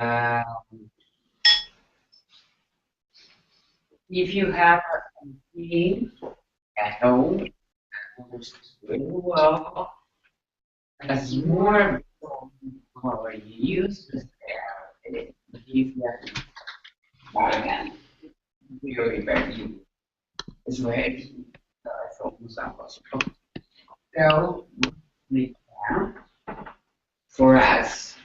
Uh, if you have a machine at home, works really well. As more power you use, the easier again. Really very it's very focus on possible. So we can for us,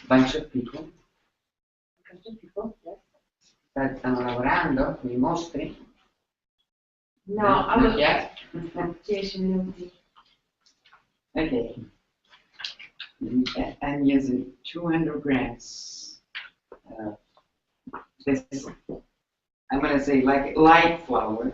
bunch of people, yes, that stanno lavorando, mi mostri? No, Not yet. 10 minuti. Okay. I'm using 200 grams. This, I'm going to say like light flour.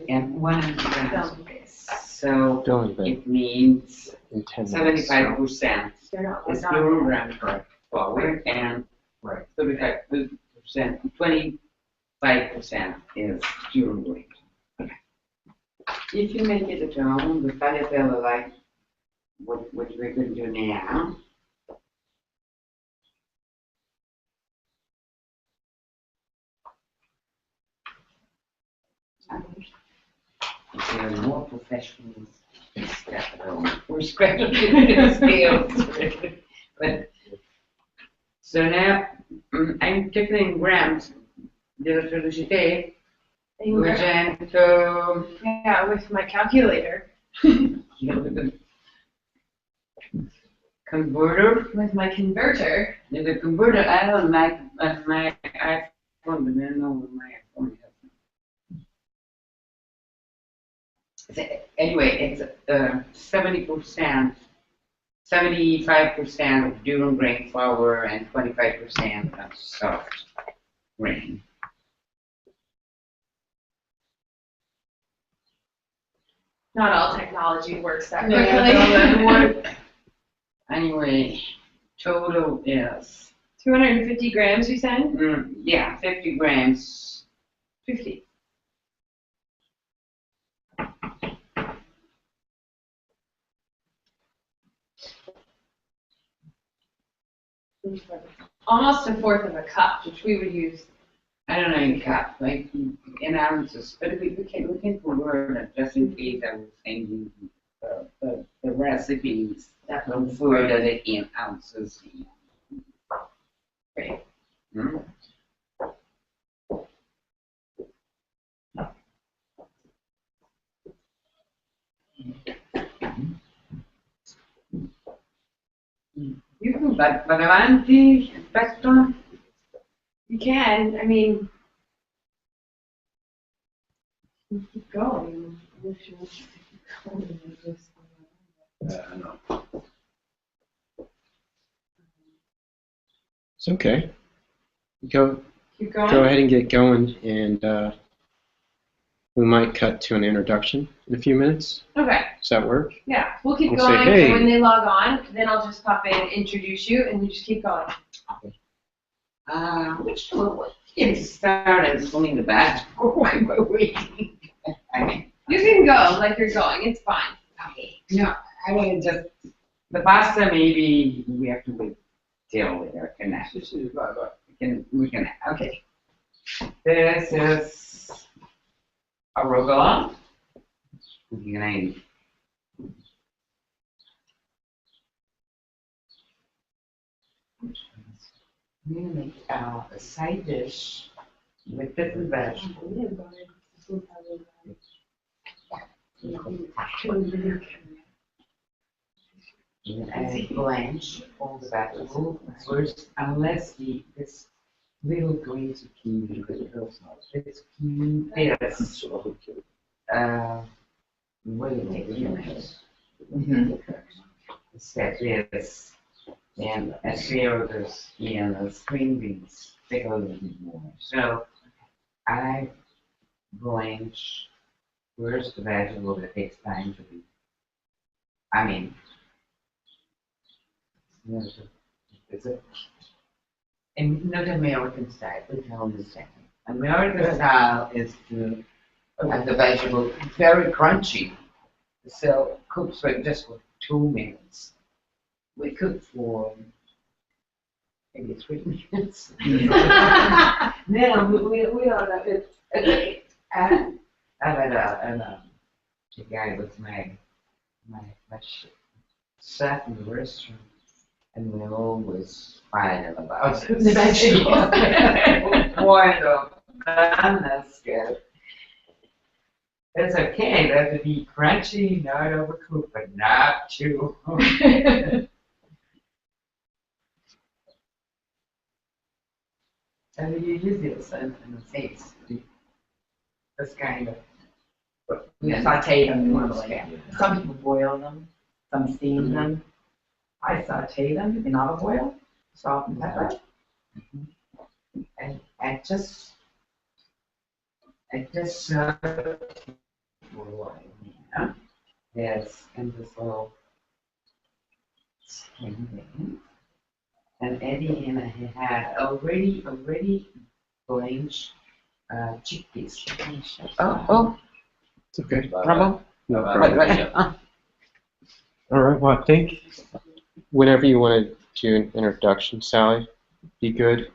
And 100 grams of this. So it means 75% is pure gram flour and 35%, 25% is pure wheat. If you make it at home, the tagliatelle like what we're going to do now. There are more professionals at home. We're scratching the scales. But so now I'm checking in grams della velocità. 200. Yeah, with my calculator. Converter. With my converter. The converter, I don't like my iPhone, but I don't know what my iPhone has. Anyway, it's 70%, 75% of durum grain flour and 25% of soft grain. Not all technology works that quickly. Anyway, total is 250 grams, you said? Yeah, 50 grams. 50. Almost a fourth of a cup, which we would use. I don't know in cup, like in ounces, but we can convert it just in case I will send you the recipes that will convert it in ounces. Great. You can vado avanti, aspetto. You can, I mean, you keep going. It's okay. Go Keep going. ahead and get going, and we might cut to an introduction in a few minutes. Okay. Does that work? Yeah, we'll keep We'll going, say, hey. and when they log on, then I'll just pop in, introduce you, and you just keep going. Which one? Get started pulling the back. Why waiting? You can go like you're going. It's fine. Okay. No, I mean just the pasta. Maybe we have to wait till later. We can. Okay. This is arugula. We're gonna make a side dish with different vegetables. I blanch all the vegetables first, unless this little green zucchini, this zucchini is wait a minute. That is, and asparagus and string beans take a little bit more. So I blanch first the vegetable that takes time to be. I mean, it's and not American style, please understand. American style is to And the vegetable, very crunchy. So cooked for just for 2 minutes. We cooked for maybe 3 minutes. No, we don't know. It's okay. And the guy was my chef in the restaurant, and we always fighting about the vegetables. Bueno, that's good. It's okay, that to be crunchy, not overcooked, but not too. And you use this in the face. This kind of. We saute them normally. Some people boil them, some steam them. I saute them in olive oil, salt and pepper. And I just serve for a while, yeah. Yes, and this little skin thing. And Eddie and he had already blanched chickpeas. Oh, it's okay. Bravo. No Right, problem. right. All right. Well, I think whenever you want to do an introduction, Sally, be good.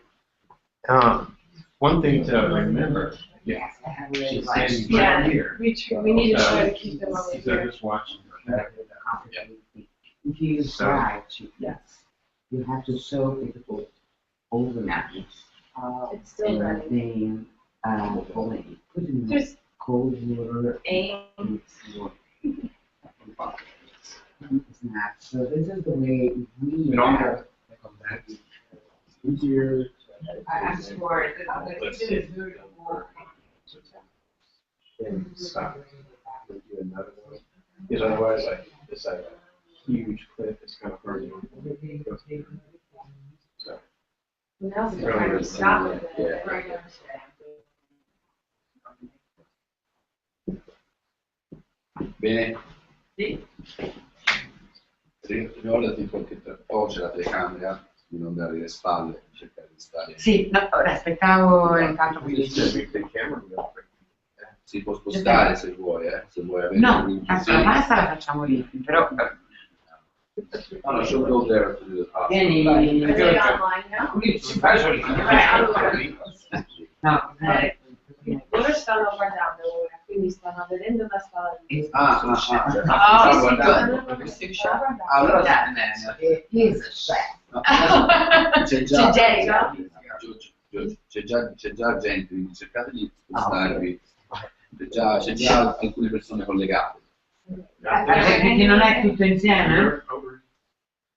One thing to remember, Yes, I have really she's liked standing Yeah. right here. We need to try to keep them over So here. just watching her. If you So- fry chickpeas, you have to soak it for overnight. It's still running. And then only put in Just cold water. aim. It's not. So this is the way we We don't have. have to come back. Easier. I asked for it. Let's This see. is very cool. And stop. We'll do another one. Because otherwise, like, it's like a huge cliff. It's kind of hard to go through. So, Now we're trying to stop it. Yeah. Bene? Sì. Ricordati perché c'è la telecamera, di non dare le spalle, cercare di stare. Sì, no, ora aspettavo intanto we qui. just did make the camera go. Si può spostare se vuoi, se vuoi avere No, un'incisione. la pasta la facciamo lì, però No, no, she'll go there to do the pasta. vieni, Are they Giorgio, online now? qui ci fai solo No, Loro stanno guardando ora, quindi stanno vedendo la sala. Ah, sì, guardando. Allora He's a chef. no, c'è già, C'è già. c'è già gente, quindi cercate di spostarvi. C'è già alcune persone collegate. Perché non è tutto insieme? Over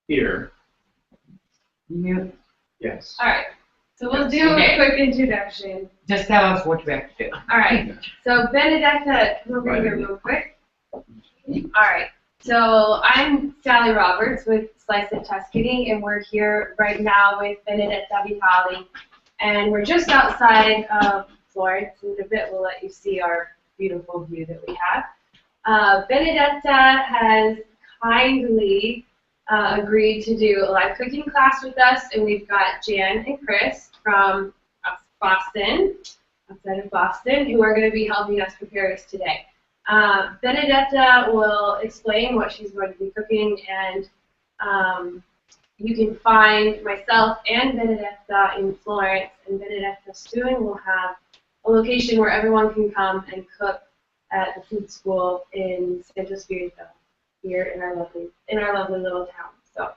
here. You Yes. All right, so we'll do Okay. a quick introduction. just tell us what we have to do. All right, so Benedetta, come over here real quick. All right, so I'm Sally Roberts with Slice of Tuscany, and we're here right now with Benedetta Vitali, and we're just outside of Florence. In a bit, we'll let you see our beautiful view that we have. Benedetta has kindly agreed to do a live cooking class with us, and we've got Jan and Chris from Boston, outside of Boston, who are going to be helping us prepare this today. Benedetta will explain what she's going to be cooking, and you can find myself and Benedetta in Florence, and Benedetta soon will have a location where everyone can come and cook at the food school in Santo Spirito, here in our lovely little town. So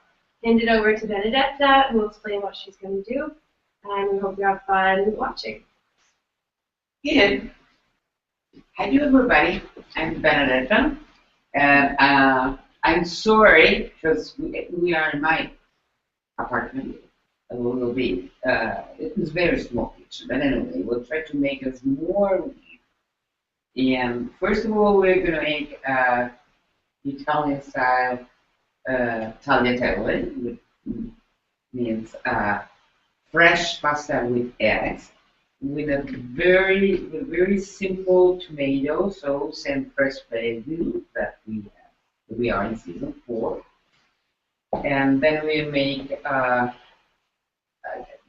hand it over to Benedetta, who will explain what she's going to do, and we hope you have fun watching. Good. Hi everybody, I'm Benedetta, and I'm sorry because we are in my apartment a little bit. It was very small kitchen, but anyway, we'll try to make us more. And first of all, we're gonna make Italian style tagliatelle, which means fresh pasta with eggs, with a very simple tomato sauce and fresh basil that we are in season 4. And then we make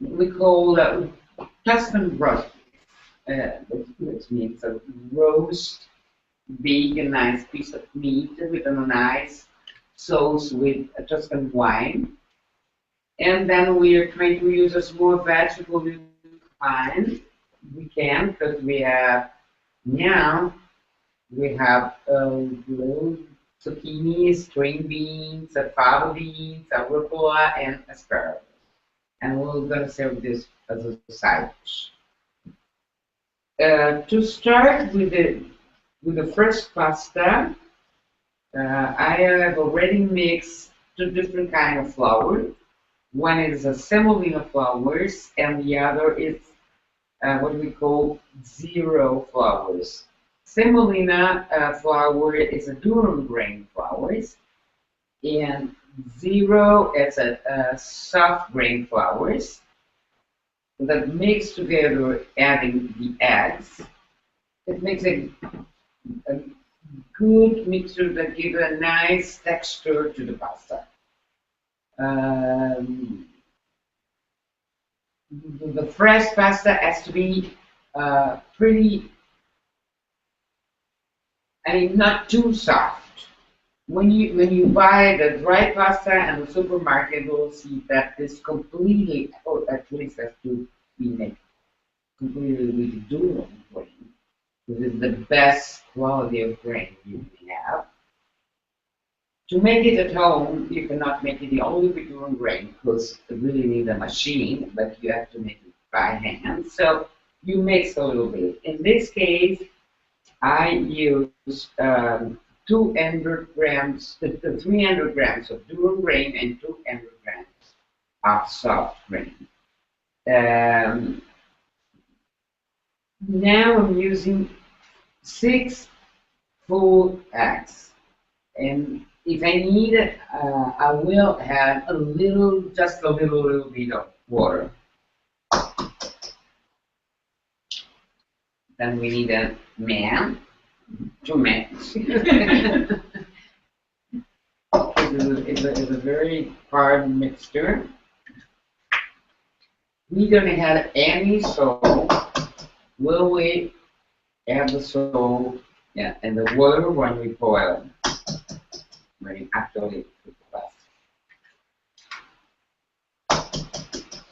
we call Tuscan roast. which means a roast, bake a nice piece of meat with a nice sauce with Tuscan wine. And then we are trying to use as more vegetable we find. We can, because we have now, we have little zucchini, string beans, fava beans, arugula, and asparagus. And we're gonna serve this as a side dish. To start with the first pasta, I have already mixed two different kind of flour. One is a semolina flours, and the other is what we call zero flours. Semolina flour is a durum grain flours, and zero is a soft grain flours that mix together, adding the eggs. It makes a good mixture that gives a nice texture to the pasta. The fresh pasta has to be pretty, I mean, not too soft. When you buy the dry pasta in the supermarket, you'll see that it's completely, or at least has to be made completely with durum grain. This is the best quality of grain you can have. To make it at home, you cannot make it only with durum grain because you really need a machine, but you have to make it by hand. So you mix a little bit. In this case, I use 200 grams, 300 grams of durum grain and 200 grams of soft grain. Now I'm using 6 full eggs, and if I need it, I will add a little, just a little bit of water. Then we need a man to mix. It's a very hard mixture. We don't have any salt. Will we add the salt? Yeah, and the water when we boil, when you actually put the pasta.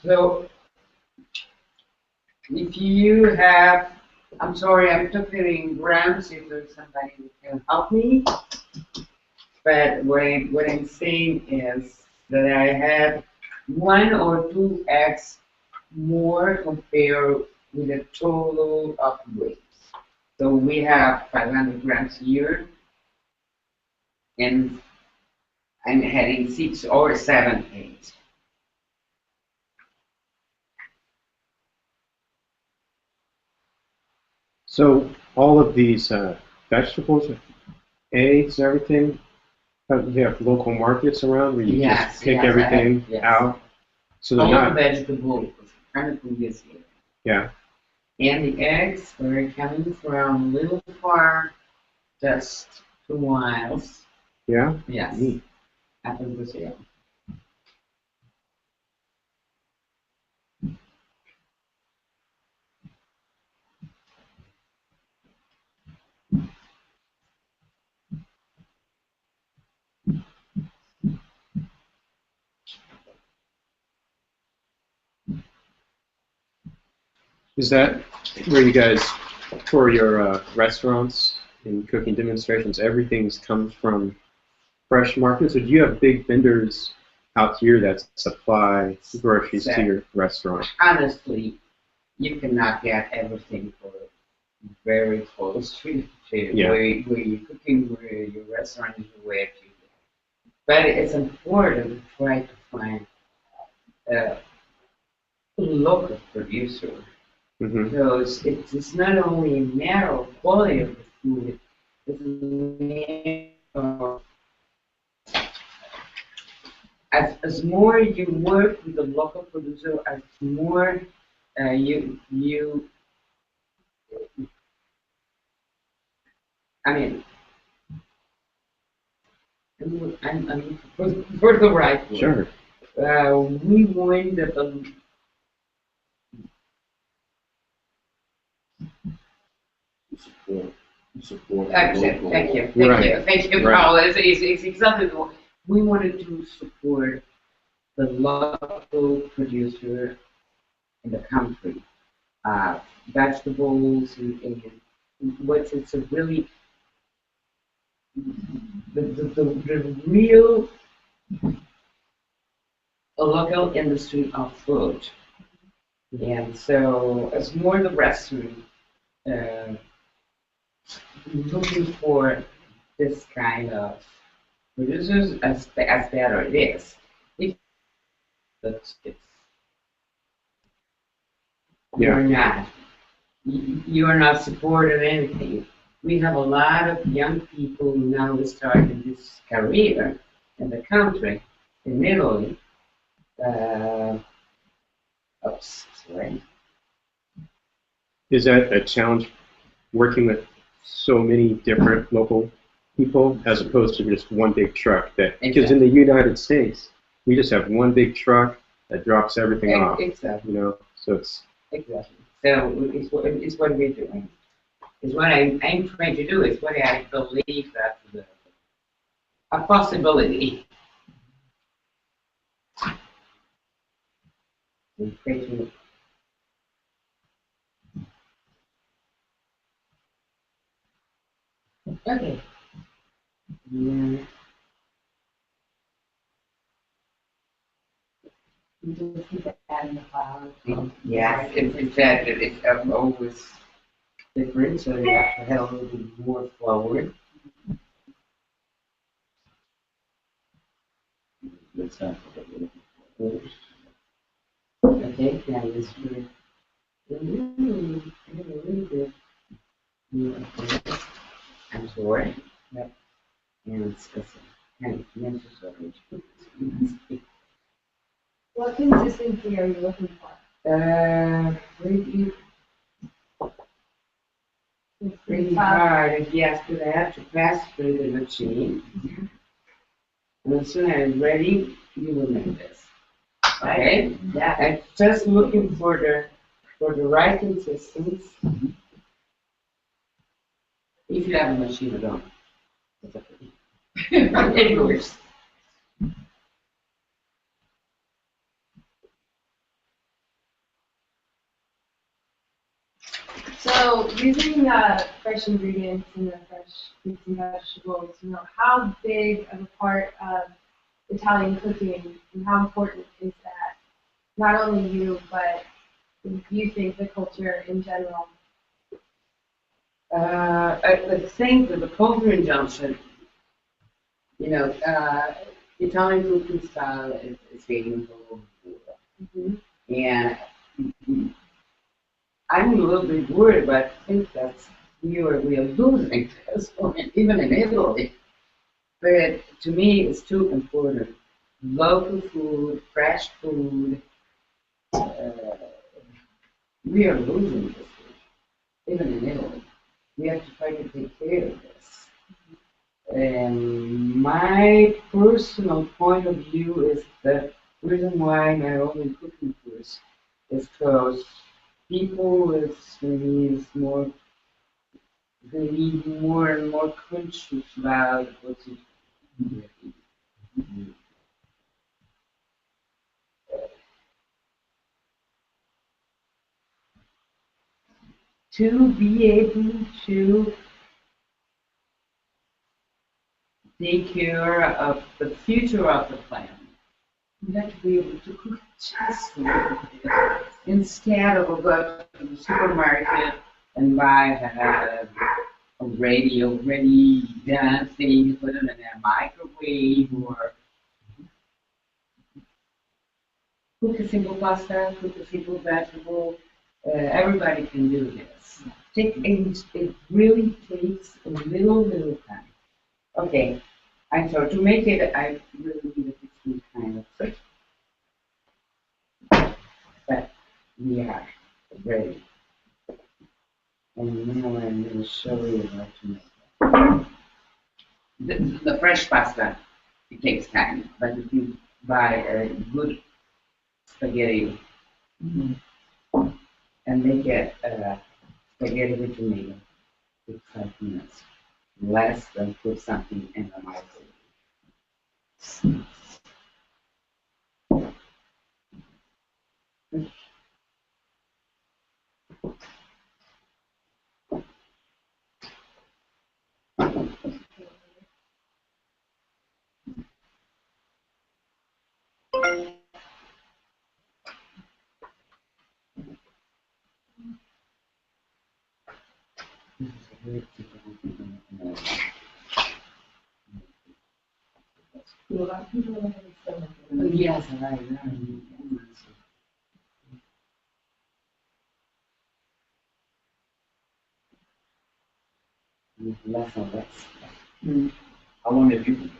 So if you have, I'm sorry, I'm talking in grams if there's somebody who can help me. But what I'm saying is that I have 1 or 2 eggs more compared with the total of weight. So we have 500 grams here, and I'm having 6 or 7, 8. So all of these vegetables, eggs, everything, you have local markets around where you Yes, just pick yes, I everything have, yes. out. So they're All not, the vegetables, kind of previous here. yeah. And the eggs are coming from little farm, just 2 miles. Yeah? Yes, Neat. after Brazil. Is that where you guys, for your restaurants and cooking demonstrations, everything comes from fresh markets, or do you have big vendors out here that supply groceries to your restaurant? Honestly, you cannot get everything for very close to Yeah. where you're cooking, where your restaurant is, where you. But it's important to try to find a local producer. Mm-hmm. Because it's not only a matter of quality of the food, it's a matter of as more you work with the local producer, as more you I mean I'm for the right word. Sure. We want that to support Thank you, local. thank you, Right. thank you, Right. Paul. It's exactly the one. We wanted to support the local producer in the country, vegetables and what's it's a really the real local industry of food. And so it's more the restaurant uh, looking for this kind of producers as better it is. If it's Yeah. you're not supporting anything. We have a lot of young people now starting this career in the country, in Italy. Oops, sorry. Is that a challenge working with so many different local people as opposed to just one big truck? That because in the United States we just have one big truck that drops everything off. Exactly. You know, so it's Exactly. So it's what we're doing. It's what I'm trying to do. It's what I believe that a possibility. Okay. Yeah. You just keep adding the flowers. Yes, it's that it's always different, so you have to have a little bit more forward. Let's have Okay, now this good. Really good. Yeah, okay. I'm sorry. Yep. And it's kind of necessary. What consistency are you looking for? Pretty hard. Yes, because I have to pass through the machine. And as soon as I'm ready, you will make this. Okay? Yeah. I'm just looking for the right consistency. If you have a machine, don't. It's okay. It works. So using fresh ingredients and the fresh fruits and vegetables, how big of a part of Italian cooking and how important is that? Not only you, but you think the culture in general. I think that the culture injunction, Italian cooking style is famous all over the world. And I'm a little bit worried, but I think that we are losing this, even in Italy. But to me, it's too important. Local food, fresh food, we are losing this food, even in Italy. We have to try to take care of this. And my personal point of view is the reason why I only cooking course is because people is more they need more and more conscious about what to do. To be able to take care of the future of the planet, you have to be able to cook just a little bit instead of going to the supermarket and buy already done thing, put it in a microwave or cook a simple pasta, cook a simple vegetable. Everybody can do this. It really takes a little time. Okay, I'm sorry, to make it, I really need a different kind of trick. But we are ready. And now I'm going to show you how to make it. The fresh pasta, it takes time, but if you buy a good spaghetti and make it spaghetti with tomato, it's like, less than put something in the microwave. Yes, right. Less and less. How long have you been doing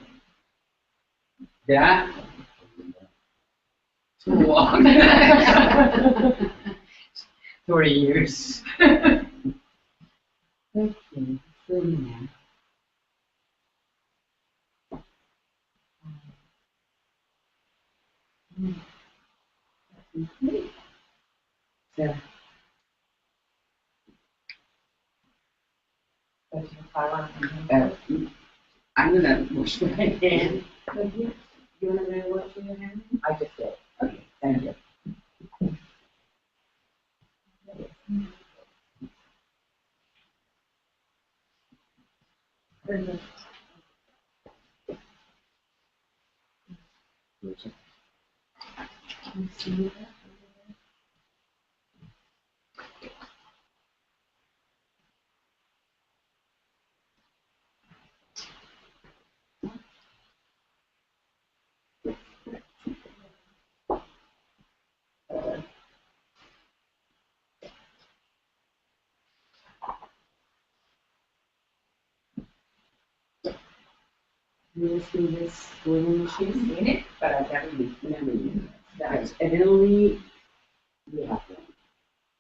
That it? Too long. 40 years. Okay, 30 now. So, I'm gonna wash my hand. You wanna really wash your hand? I just did. Okay, thank you. You see this sewing machine? Seen it, but I've never used it. Never used it. That's evidently we have one.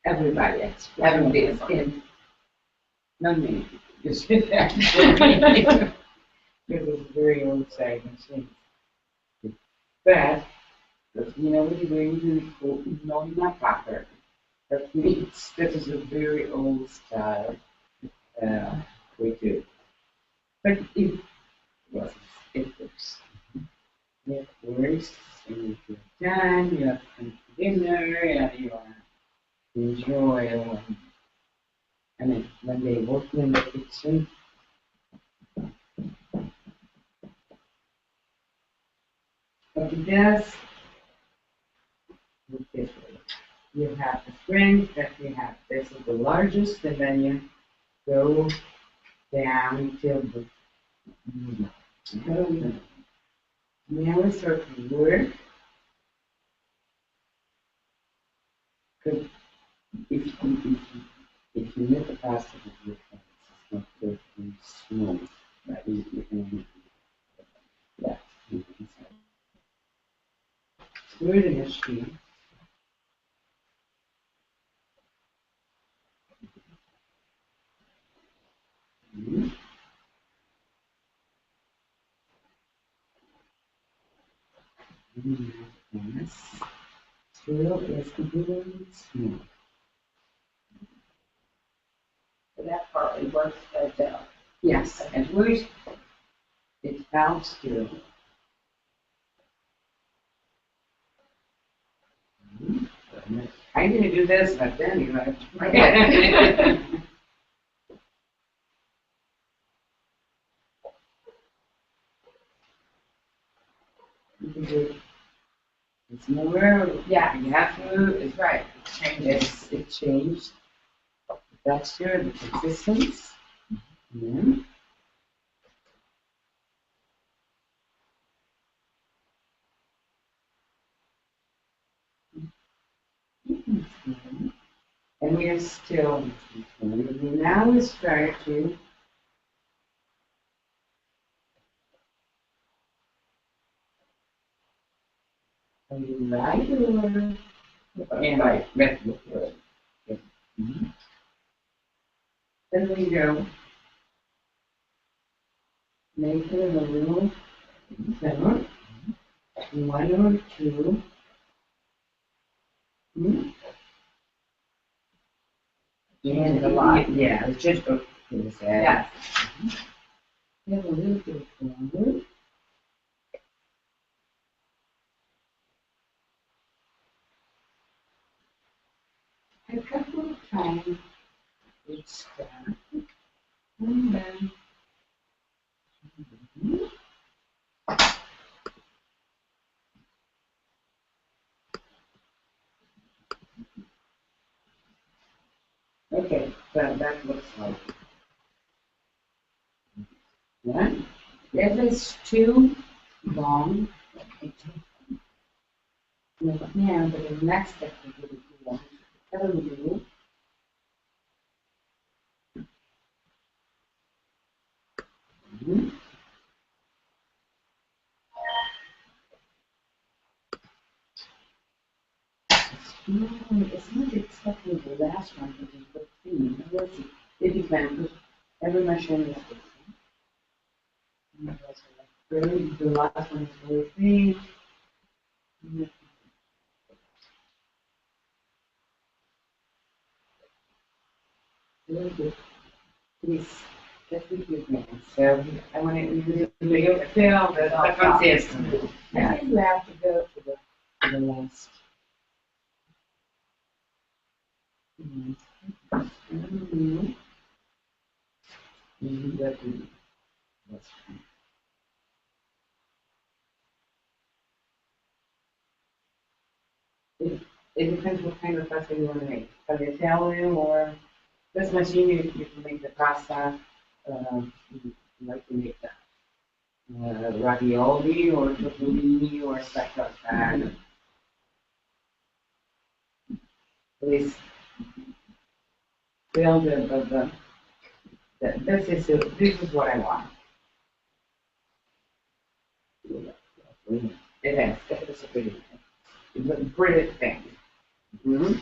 Everybody, everybody is in. Not many people. Just that. It was a very old style machine. But, when you're going to school, not proper. That means this is a very old style. We do. But it was, it works. It works, and if you're done, you have to come to dinner, and you want to enjoy it. When they work in the kitchen, what it does, look this way. You have the springs that you have. This is the largest, and then you go down till the narrow circle work. Because if you make a pasta with your hands, it's not perfectly smooth. Right? You can yeah. Screw the machine. Yes. Screw is completely smooth. So that partly works as well. Yes, at worst, it bounces through. I'm gonna do this, but then you have to. You can do it's more, Yeah. you have to, it's Right. it changed the texture, the consistency. Yeah. And we are still, now we start to right or and right. Then we go make it a little thinner, one or two. And a lot. Yeah, it's just Is that? Yes. Have a little bit of flour. A couple of times it's done. And then. Okay, so that looks like one. If it's too long, yeah, but the next step will be too long. Cut a little. Mhm. It's not exactly the last one, but it's the theme. Let's see. It depends. Every machine is different. The last one is very thin. Very good. Please, just with your hands. So I want to use the video film, but I can't see it. I think you have to go to the last. That's fine. It depends what kind of pasta you want to make. Tagliatelle or this machine, you can make the pasta. You like to make the ravioli or tortellini or stuff like that. Please fill this is what I want. It is. It's a pretty. It's a pretty thing. Mm-hmm.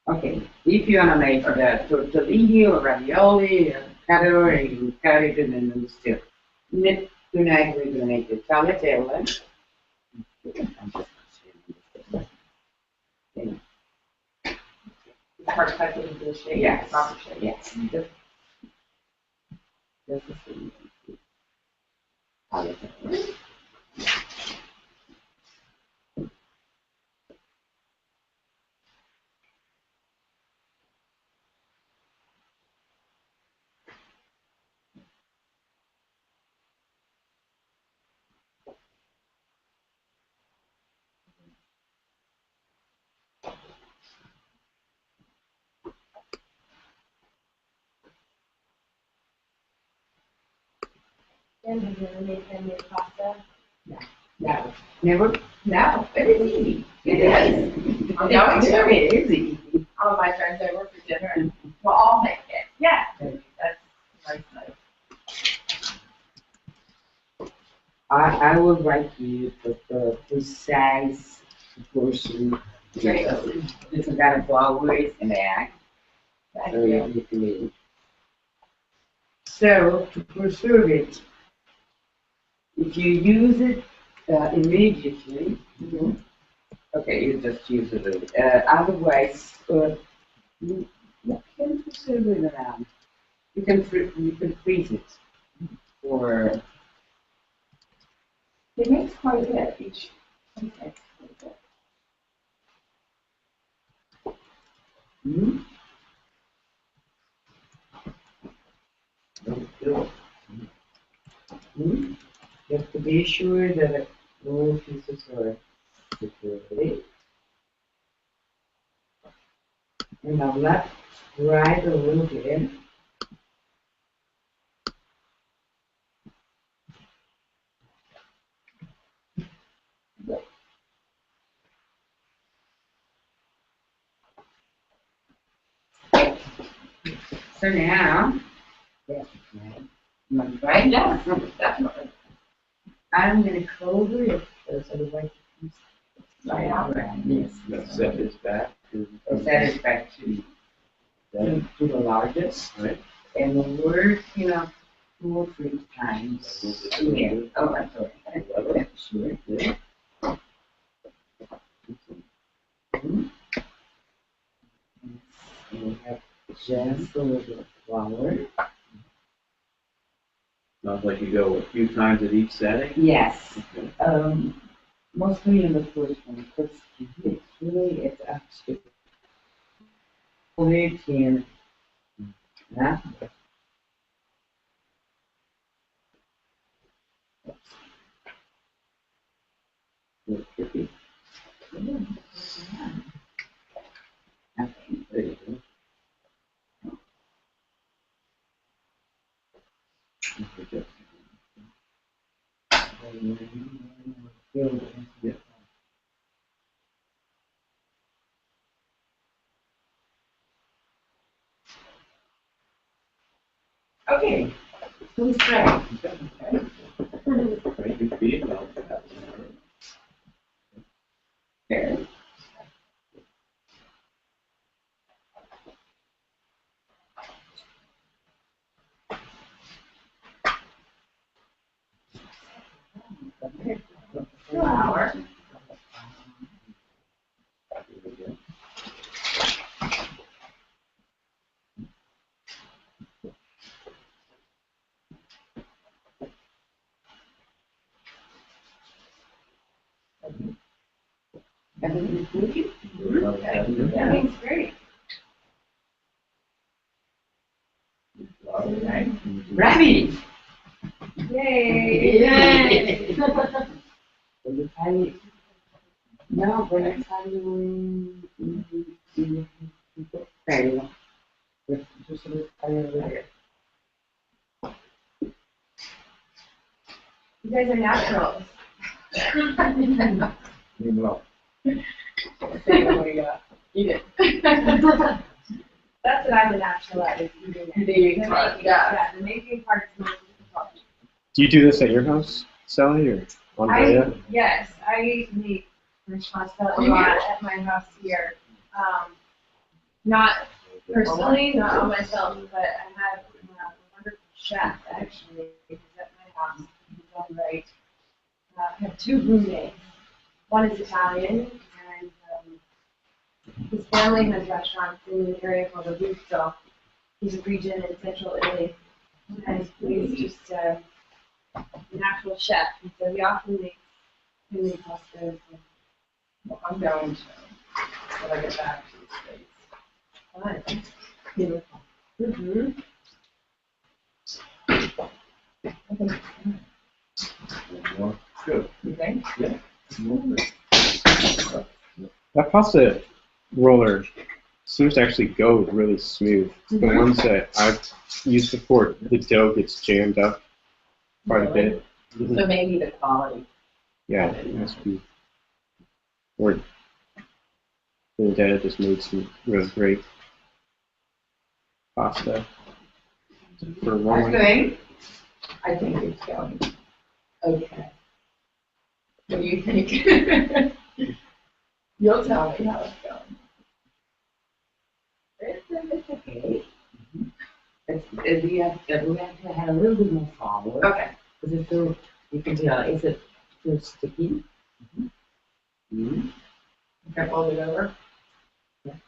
Okay, if you want to make the tortellini or ravioli, cut it, you cut it and then still. Tonight we're going to make the tagliatelle. It's hard to cut it into the shape. Yes, Proper shape. yes. This is the tagliatelle. And have you ever made handmade pasta? No, never. No, it is easy. It is. I'm going to. It is easy. All of my friends over for dinner and we'll all make it. Yeah. That's nice. I will write you the precise portion. Different kind of flowers and egg. Thank So you. you can eat. So to preserve it, if you use it immediately, okay, you just use it. Otherwise, you can preserve it around. You can freeze it for. It makes quite a bit each. Hmm? Hmm? You have to be sure that the little pieces are securely. And now left, right a little bit. So now, that's right. Am I right? Yes, definitely. I'm going to cover it so the white piece Right out. Yes. Set this back. Set it back to the largest. Right. And we'll work, 2 or 3 times. Yeah. Oh, I'm sorry. Sure. Yeah. Mhm. And we have just a little bit of flour. Sounds like you go a few times at each setting. Yes, Okay. mostly in the first one, because it's actually routine. Yeah. That's tricky. Okay. There you go. Okay. Yeah. Okay, who's ready? Right, good feet. Well, There. Flour. there we go. Everything's working? Okay. Everything's great. Okay. Ready? Yay! Yay! So the time, no, but next time you very well. Just a little later. You guys are naturals. Well, Eat it. That's what I'm a natural at, is eating it. Eating part, yeah. The making part's most difficult. do you do this at your house, Sally, or Andrea? Yes, I make fish pasta a lot at my house here. Not personally, not on myself, but I have a wonderful chef actually who's at my house. He's done right. I have two roommates. One is Italian, and his family has restaurants in an area called Abruzzo. He's a region in central Italy, and he's just a natural chef. And so he often makes homemade pastas. Well, I'm going to, when I get back to the States. Fun. Beautiful. Mm-hmm. Good. You think? That pasta roller seems to actually go really smooth. The Mhm. ones that I've used before, the dough gets jammed up quite a bit. So maybe the quality. Yeah, it must be. Or Benedetta just made some really great pasta for I rolling. think it's going okay. What do you think? You'll tell me how it's going. It's okay. We have to have a little bit more flour. Okay. Because it's still, you can tell, is it still sticky? Mm-hmm. Okay, fold it over.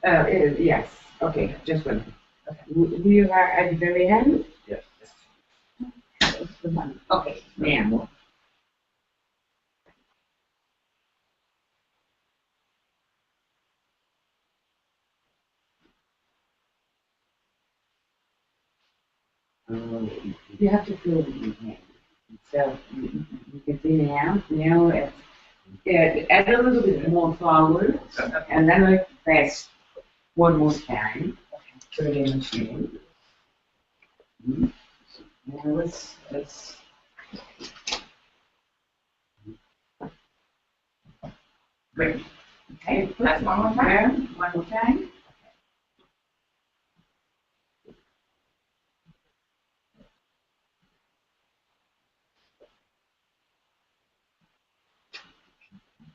It is, yes. Okay, just one. Okay. Do you have at the very end? Yes. It's the one. Okay, now. You have to fill it in your hand. So you can see now add a little bit more flour, and then I press one more time. Put it in the machine. Now let's Great. okay, That's one more time. one more time.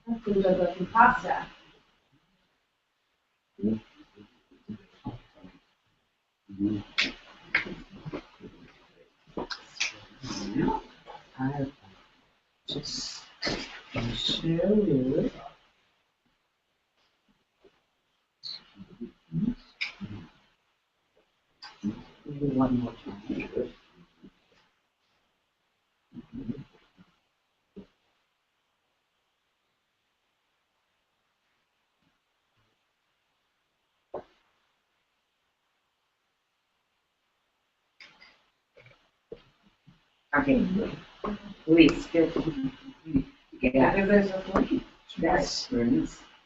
That's good looking pasta. Now I'll just show you. Okay, please, feel free. Yeah. Yes.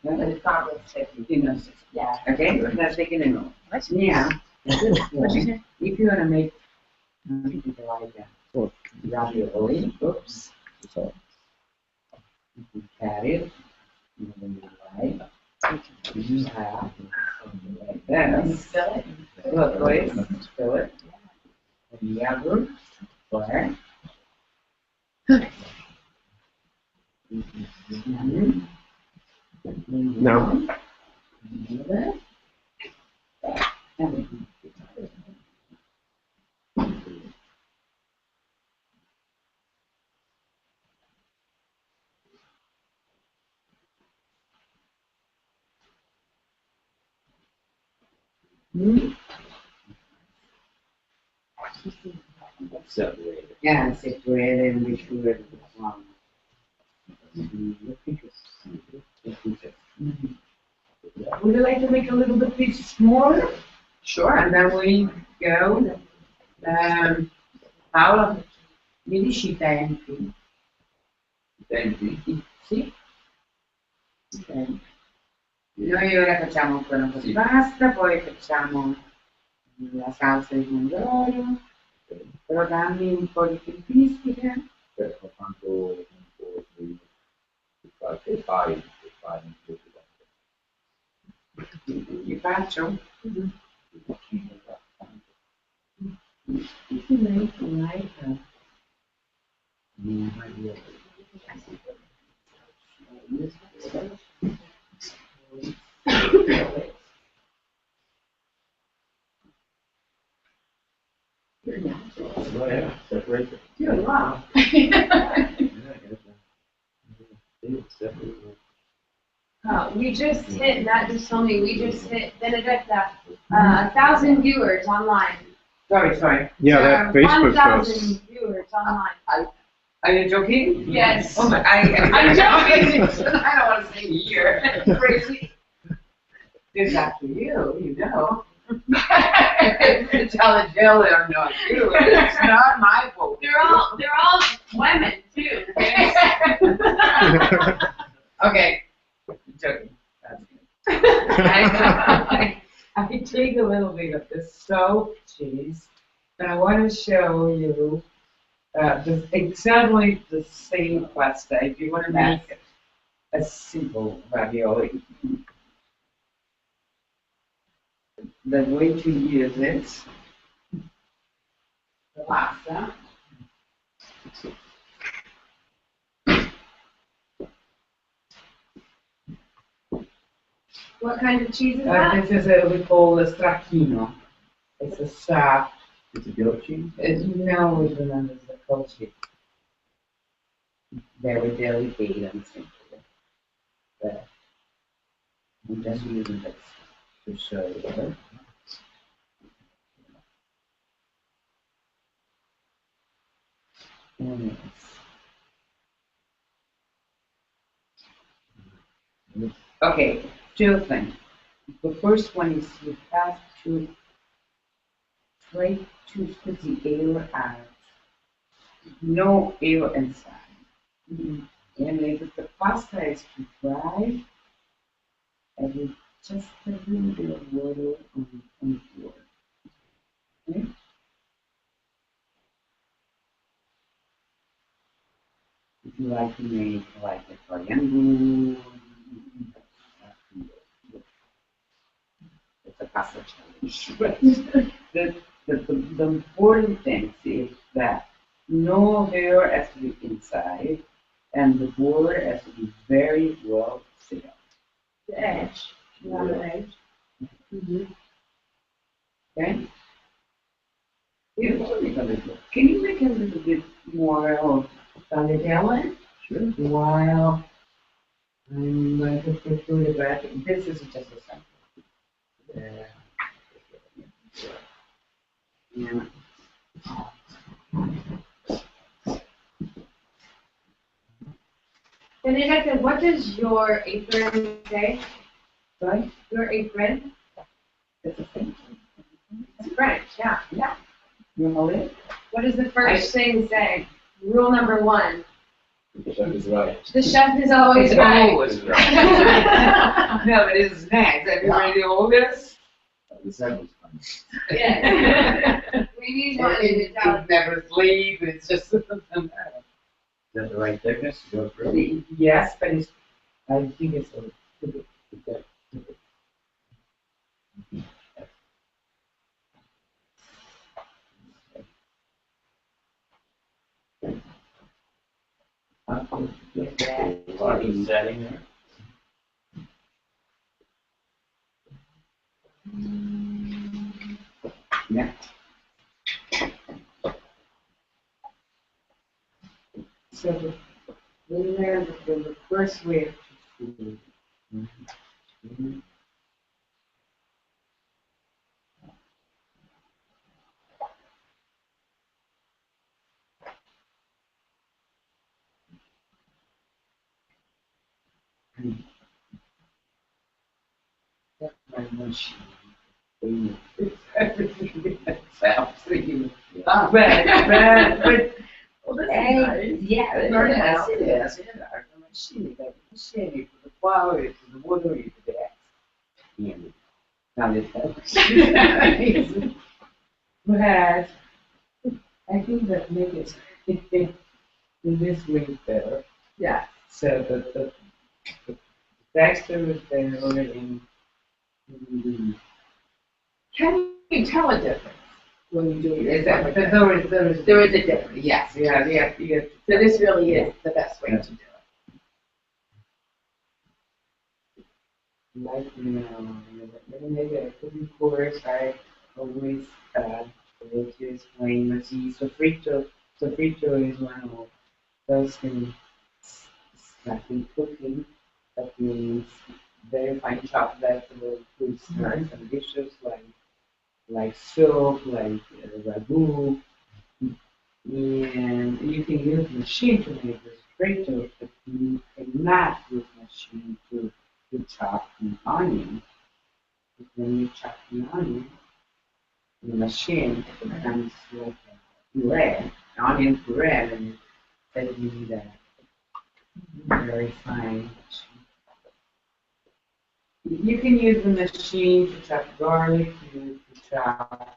But it's not real sticky. You know, Yeah. okay, let's take it in. Yeah. If you wanna make like ravioli, oops. You cut it, you like, you have like this. Fill it. Look, please, fill it. And the other, where? No. Separated. Yeah, separated and we should it one. Would you like to make a little bit piece smaller? Sure. And then we go, Paolo, mi dici i tempi? Tempi? Sì? Ok. Noi ora facciamo quello che basta, poi facciamo la salsa di pomodoro, però dammi un po' di tempistica. Per quanto tempo che fai Li faccio? Separated. Io wow. We just hit, Matt just told me, we just hit Benedetta, 1,000 viewers online. Sorry. Yeah, that Facebook 1,000 post. viewers online. Are you joking? Yes. Oh my, I'm joking. I don't want to say here. Crazy. It's after you, you know. Tell the jailer I'm not you. It's not my fault. They're all women too. Okay. Joking. That's good. I take a little bit of the soaked cheese, and I want to show you exactly the same pasta. If you want to make a simple ravioli, the way to use it, the pasta. What kind of cheese is that? This is what we call a stracchino. It's a stuff. It's a goat cheese? No, we remember the culture. Very delicate and simple. But I'm just using this to show you. Okay, two things. The first one is you have to try to put the air out. No air inside. And if the pasta is too dry, I will just a little bit of water on the floor. Okay? If you like to make like a triangle, it's a pasta challenge. But the important thing is that no air has to be inside, and the border has to be very well sealed. The edge. Not the edge. Okay? Can you make a little bit more of tagliatelle? Sure. While I'm going to prepare the back. This is just a sample. Yeah. Benedetta, what does your apron say? Sorry? Your apron? It's the same. It's French, yeah. You want to live? What does the first thing say? Rule number 1. The chef is right. The chef is always It's right. always right. No, but it's nice. Everybody do this. The chef was funny. Yeah. We need one in It Italian. never sleep. It's just. Is that the right thickness to go through? Yes, but it's, I think it's a little bit. I'll get that. Larger setting there. Yeah. So the first way to that's my machine. It's everything that sounds to you. But Well, this is and, nice. yeah, Learn it yes, out. it is. Yeah, the machine, you put the flour, you put the water, you put the eggs. And now this helps. But I think that makes it in this way better. Yeah. So the texture is better and Can you tell a difference when you do it? is that, but There is a difference. yes, yeah. So this really is the best way to do it. Like maybe a cooking course, I always to explain that sofrito is one of those things that in cooking that means very fine chopped vegetables, with snacks and dishes like soup, like ragu, and you can use machine to make the sofrito, but you cannot use machine to chop an onion. Because when you chop an onion, the machine becomes like a puree, onion puree, and then you need a very fine machine. You can use the machine to chop garlic, to chop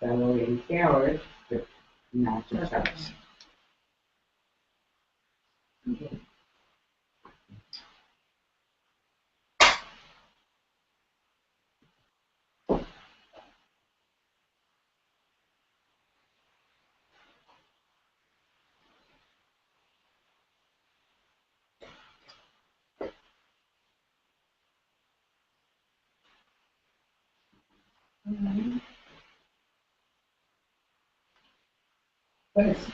celery and carrot, but not to chop. But it's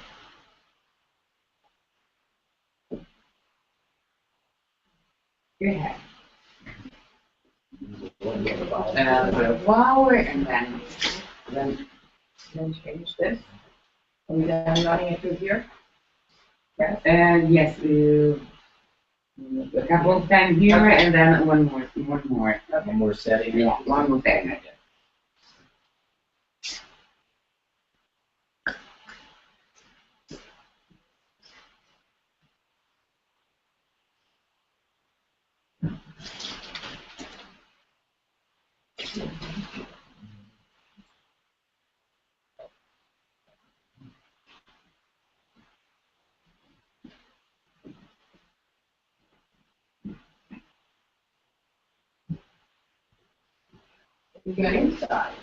yeah. The flour and then Change this. Are we done running it through here? Yes. and yes, a couple of times here Okay. and then one more. One more setting. Yeah, one more thing. We got inside.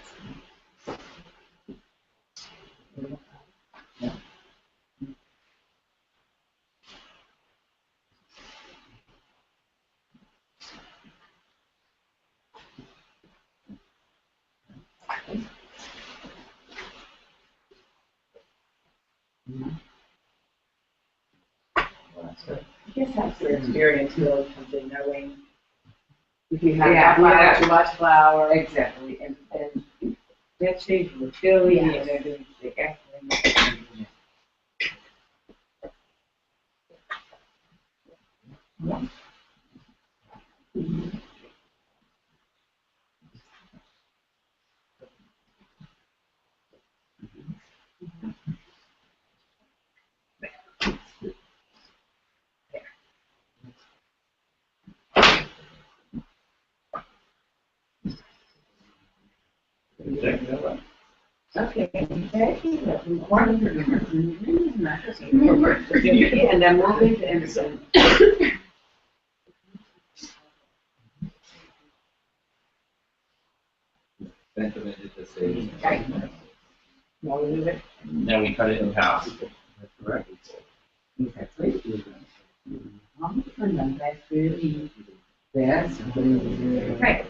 I guess that's where experience really comes in, knowing if you have Yeah, flour, yeah. too much flour. Exactly, and That change was Philly Yes. and they're doing the excellent. Okay. And then moving to Emerson. Benedett'as is. Then Then we cut it in half. That's correct. That's really, that's really. Right.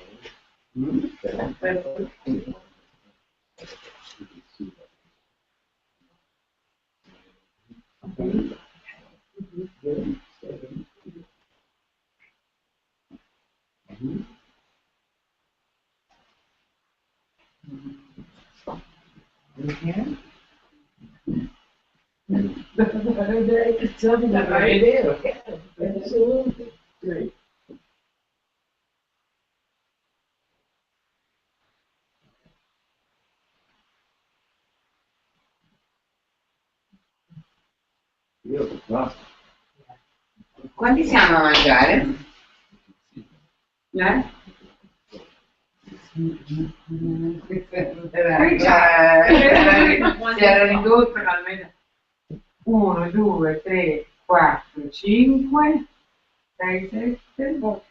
Quanti siamo a mangiare? Si era ridotto almeno 1, 2, 3, 4, 5, 6, 7, 8.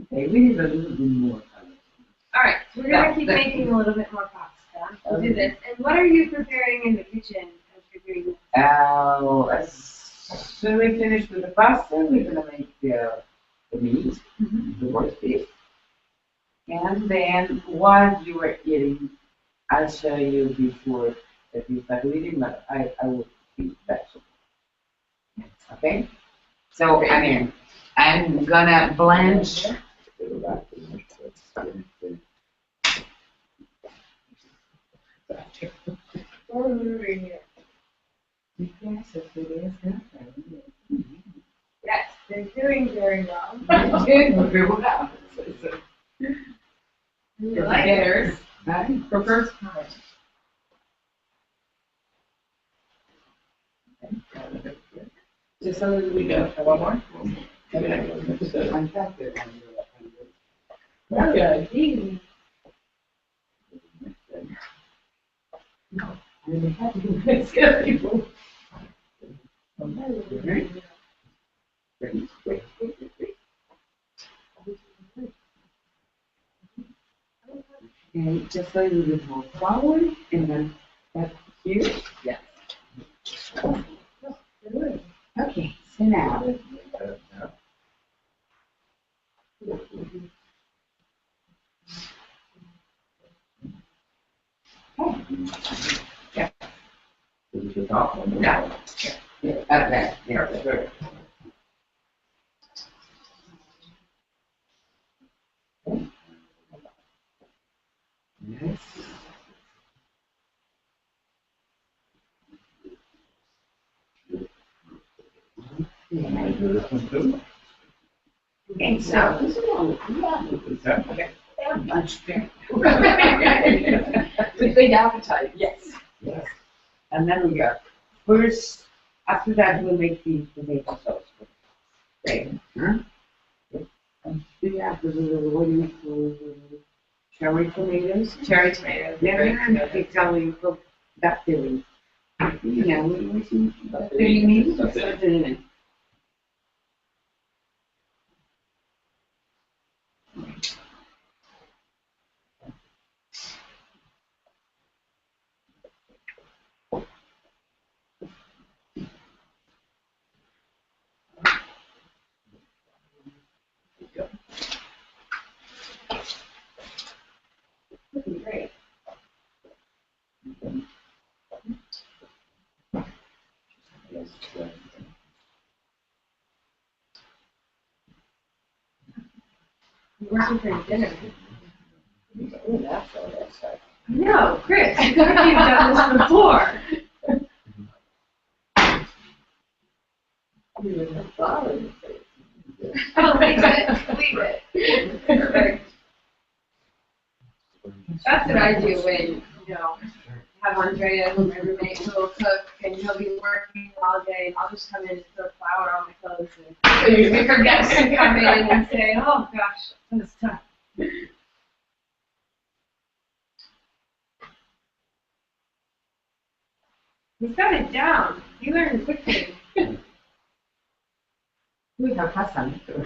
Okay, we need a little bit more. All right, so we're gonna keep making a little bit more pasta. We'll do this. And what are you preparing in the kitchen as you're doing this? As soon as we finish with the pasta, we're gonna make the meat, the roast beef. And then while you are eating, I'll show you before that you start eating, but I will eat vegetables. Okay? So, I mean, I'm gonna blanch. Yes, they're doing very well. Like Bears. for first time. Just so that we go. One more? Okay. Easy. And just a little bit more flour, and then that's here. Yeah. Okay, so now. Yeah. Yeah. Okay, there. Yes. Okay, so this is all. Okay. Much there. With big appetite. Yes. Yes. And then we go. First, after that, we'll make the tomato sauce. Okay. Huh? And then after what do you call cherry tomatoes? Cherry tomatoes. Yeah, it's only for that filling. You know, we see that filling means or something in it. Looking great. You're working for your dinner. No, Chris, you've done this before. Oh, leave it. Perfect. That's what I do when, have Andrea, my roommate, who will cook, and he'll be working all day, and I'll just come in and throw flour on my clothes, and we forget to come in and say, oh gosh, that was tough. He's got it down. He learned quickly. We have Hassan too.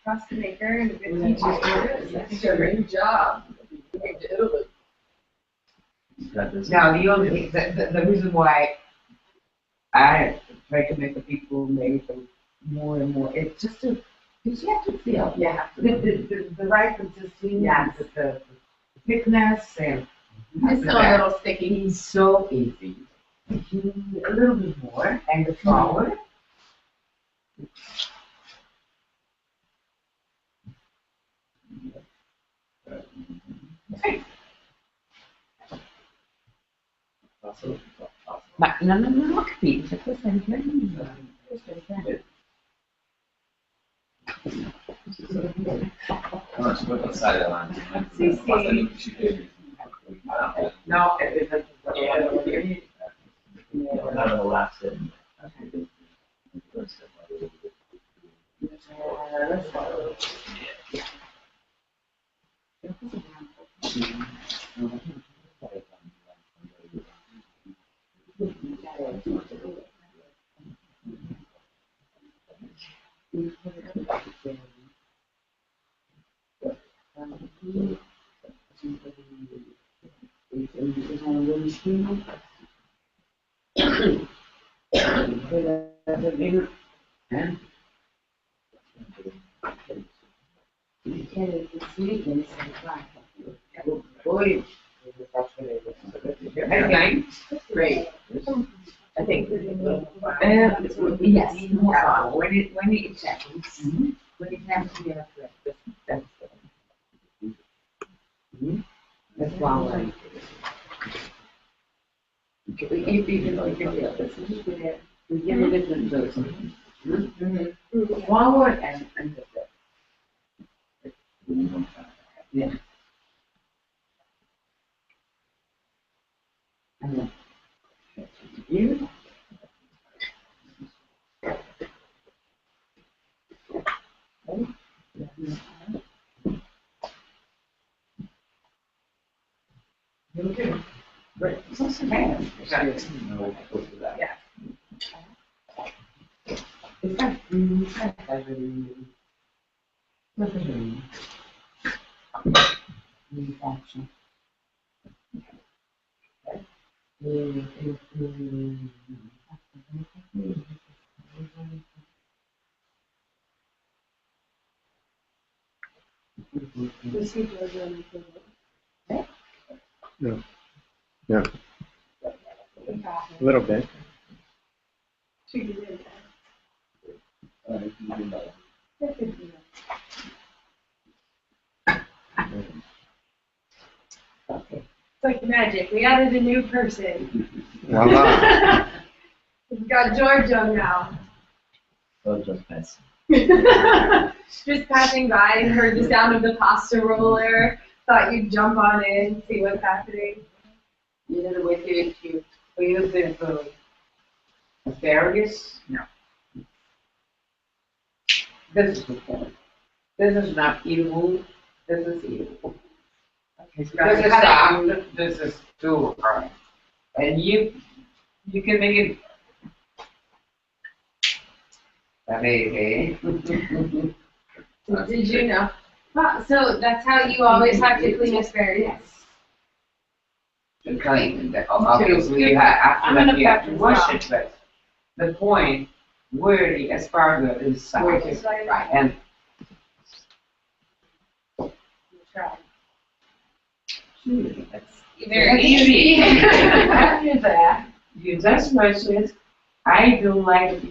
Pasta maker and a good teacher. That's a great job. Italy. That is- Now, the only thing, the reason why I try to make the people make them more and more, it's just to, because you have to feel. Yeah. The right consistency, Yes. the thickness, and It's still a little sticky. it's so easy. You need a little bit more, and the flour. Ma non ho capito, cioè questa è differenza. No, ci puoi passare davanti, non è Sì, sì. basta gli uffici. No, Not on the last day. Poi faccio vedere. Great. I think. Yes, more fun. When it happens, when it happens, you have to that's that's why you know you can feel this is where we give a different person. Forward and yeah. And then you. Okay. Great. It's not so bad. Yeah. It's like, action. No. No. A little bit. It's like magic. We added a new person. Voila. We've got Giorgio now. So just pass. Just passing by and heard the sound of the pasta roller. Thought you'd jump on in and see what's happening. You know the way to use the asparagus? No. This is the point. This is not eatable. This is eatable. Okay, so This is soft. This is too hard. And you can make it. Did you know? Wow, so that's how you always have to clean asparagus. To clean. Obviously, you have to wash it, but the point where the asparagus is soft. Right. And Try. that's Very easy. after that, you just wash it. I don't like,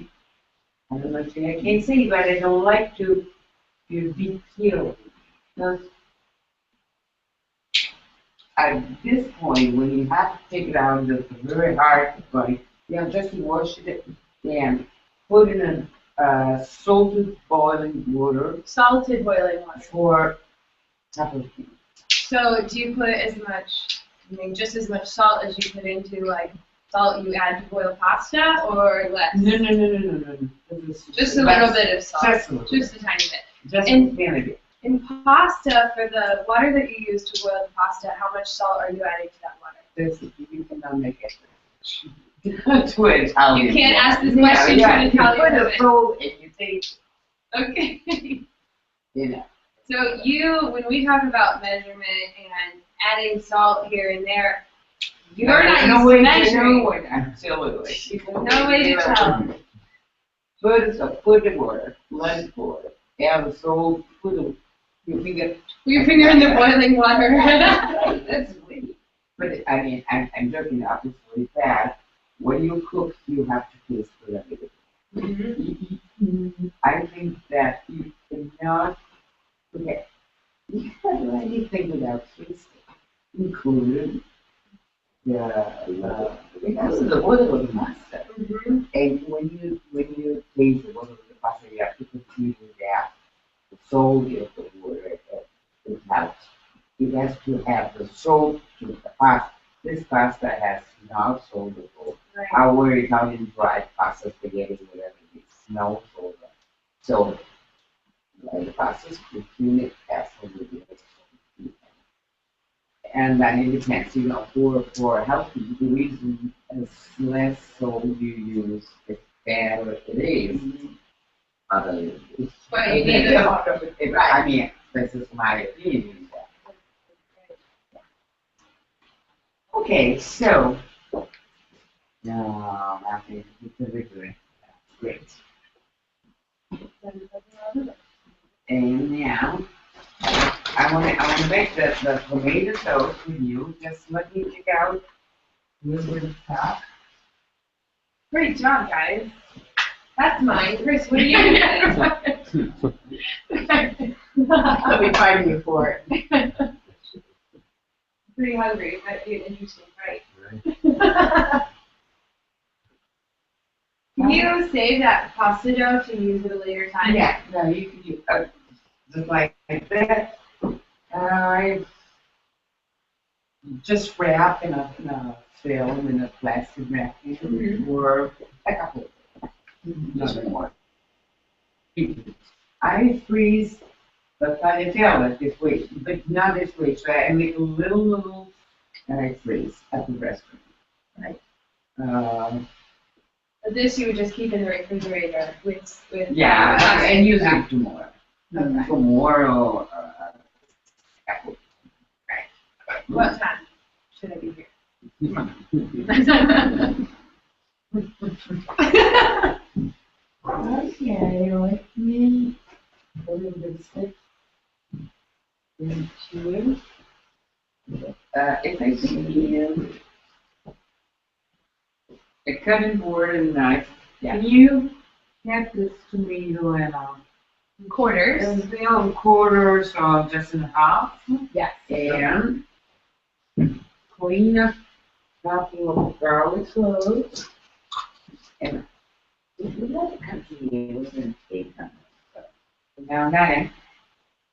I don't know if I can say, but I don't like to be killed. Because at this point, when you have to take it out, it's very hard to find. Just wash it and put it in salted boiling water Salted boiling water. for a couple of minutes. So do you put as much, just as much salt as you put into like salt you add to boil pasta, or less? No. Just a little bit of salt. Just a little bit. Just a tiny bit. Just And- a tiny bit. In pasta, for the water that you use to boil the pasta, how much salt are you adding to that water? You cannot make it. To Italian. You can't ask this Yeah, question to an you Italian put woman. a salt and you taste, Okay. So when we talk about measurement and adding salt here and there, you're not no used way to to measuring. know it. Absolutely. No way to tell. Put the water, let it boil. Add the salt, put your finger. Your finger in the boiling water. That's really. But I'm joking, obviously, that when you cook, you have to taste for everything. I think that you cannot forget. You can't do anything without tasting, including because of the oil of the pasta. And when you taste the oil of the pasta, you have to consider that the salt of the water is out. It has to have the salt to the pasta. This pasta has no salt at all. Right. Our Italian fried pasta, spaghetti, whatever it is, no salt. So the pasta is cooking it absolutely. And then it depends, for healthy reasons, as less salt you use, the better it is. But you need the salt. I mean, this is my opinion. Okay, so now I think it's a victory. Great. And now I want to make the tomato sauce with you. Just let me check out a little bit of top. Great job, guys. That's mine. Chris, what are you doing? I'll be fighting you for it. Pretty hungry. It might be an interesting fight. Can you save that pasta dough to use at a later time? Yeah, no, you can do just like that. I just wrap in a film, in a plastic wrapping for a couple of days, nothing more. I freeze the tagliatelle this way, but not this way. So I make a little, and I freeze at the restaurant, right? But this you would just keep in the refrigerator with Yeah, and use it tomorrow. Okay. Tomorrow, What time should I be here? Okay, let me a little bit of stick into if I see a cutting board and knife, can you cut this tomato in Quarters. quarters or just in half? Yes. And clean a couple of garlic cloves and we let the tomatoes and take them. Now that,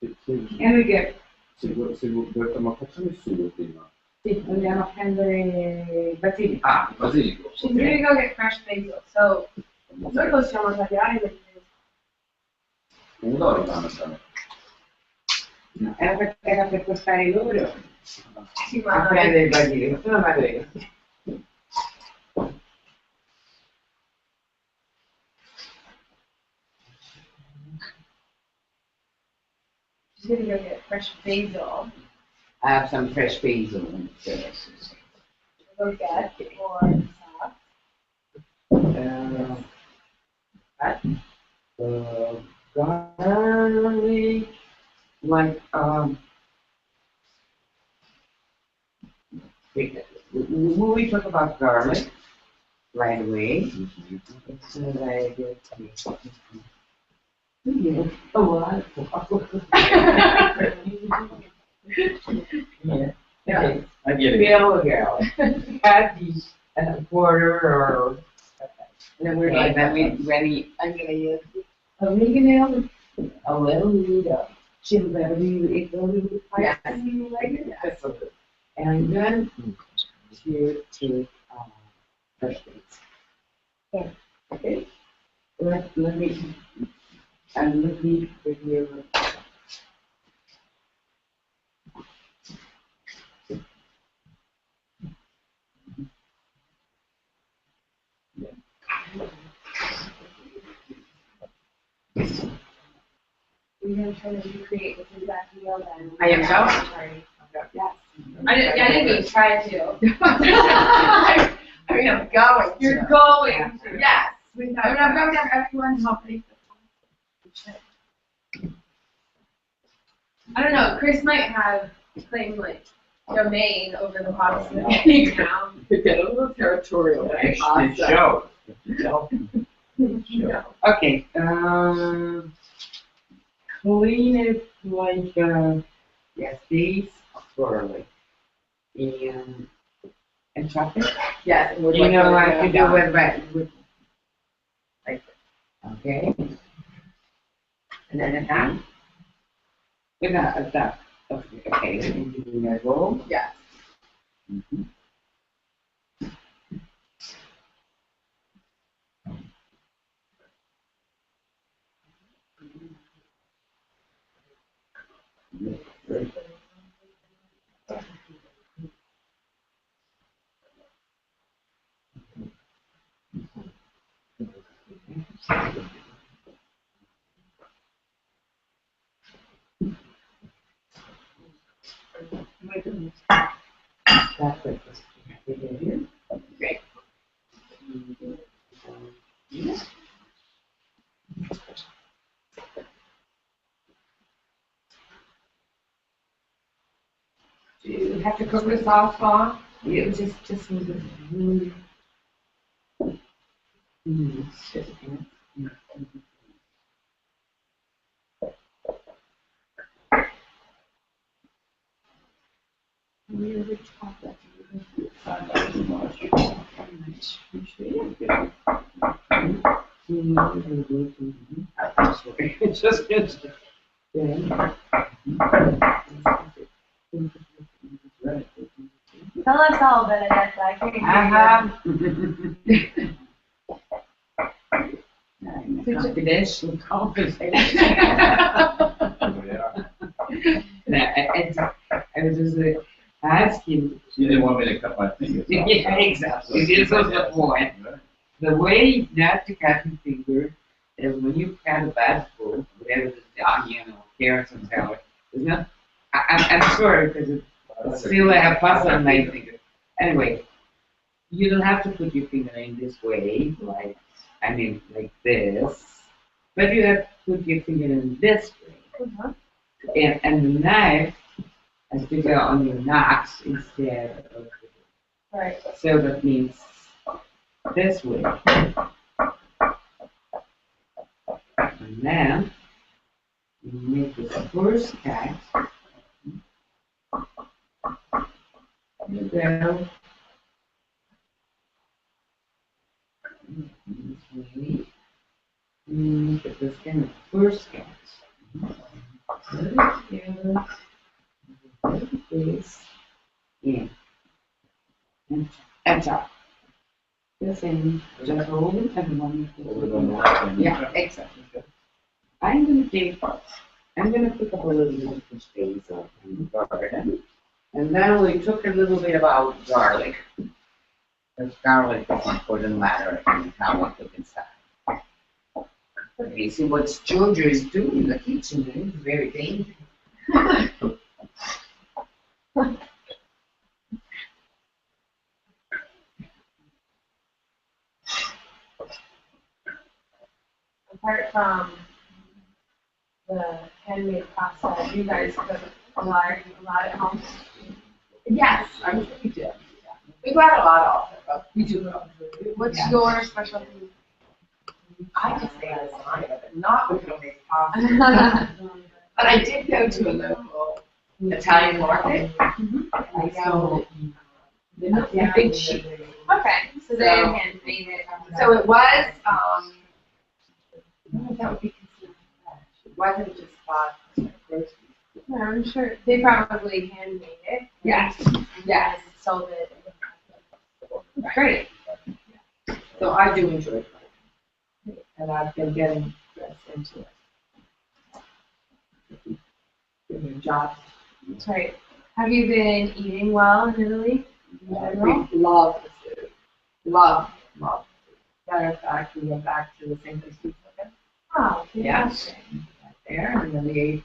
and we get, Se vuoi ma facciamo il sugo prima. sì, vogliamo prendere basilico. Ah, basilico. She's gonna go get fresh basil. So noi possiamo tagliare le Pomodoro vanno bene. No, era per portare loro Sì, a ma prendere il basilico, se no vado io. she's gonna go get fresh basil. I have some fresh basil in this. Go get or Garlic, like, when we talk about garlic, right away, as soon as I get a lot of yeah. Okay, I get it. Bill or Gal, cut these at a quarter or. And then we're like, then we I'm gonna use oregano, a little bit of chili pepper, it's a little bit Yes. spicy like it. Just a little. And then to take fresh bakes. Yeah. Okay. Let me bring you. We're gonna try to recreate this exact meal then. I am so. Sorry. Yes. I didn't even try to. I mean, I'm going to. You're going to. Yes. Without I'm going to have everyone help me. I don't know, Chris might have claimed like domain over the pasta spaghetti ground. Get a little territorial. It shows. Show. Okay, clean it like, yes, these thoroughly. And chop it. Yes. and we're You like- know what to do with, like, okay? And then at that? With that, okay, then you do that roll. Yes. That's it. Great. Do you have to cook the sauce long? You just need to really. It's just, yeah. Tell us all, Benedetta. I can't hear Confidential conversation. I was just asking. You didn't want me to cut my fingers off. Yeah, exactly. This was the point. The way not to cut your finger is when you cut a vegetable, whatever the onion or carrots and salad. There's no, I'm sorry because it's still I have pasta on my finger. Anyway, you don't have to put your finger in this way, like like this, but you have to put your finger in this way. And the knife has to go on your nuts instead of. Right. So that means this way. And then you make the first cut. You go. This way. Make this kind of first cut. Put it together. Put this in. And chop. The same, just roll it and one. Hold it on the left hand. Yeah, exactly. I'm gonna pick up a little bit of fish basil in the garden. And then we took a little bit about garlic. Because garlic is important matter in how we cook inside. Okay, see what Georgia is doing in the kitchen is very dangerous. Apart from the handmade pasta, you guys cook a lot at home. Yes, I'm sure we do. Yeah. We bought a lot also, but we do. What's Yeah. your specialty? I just say lasagna, but not with homemade pasta. But I did go to a local Italian market. Mhm. I sold a big sheet. Okay, so they So- handmade it. So it was, I don't know if that would be considered fresh. It wasn't just bought groceries. Yeah, I'm sure they probably handmade it. Yes, yes. And sold it. Great. So I do enjoy it. And I've been getting dressed into it. Give me jobs. That's right. Have you been eating well in Italy? In general? We love the food. Love. Matter of fact, we went back to the same place we took it. Oh, Yes. fantastic. Right there, and then we ate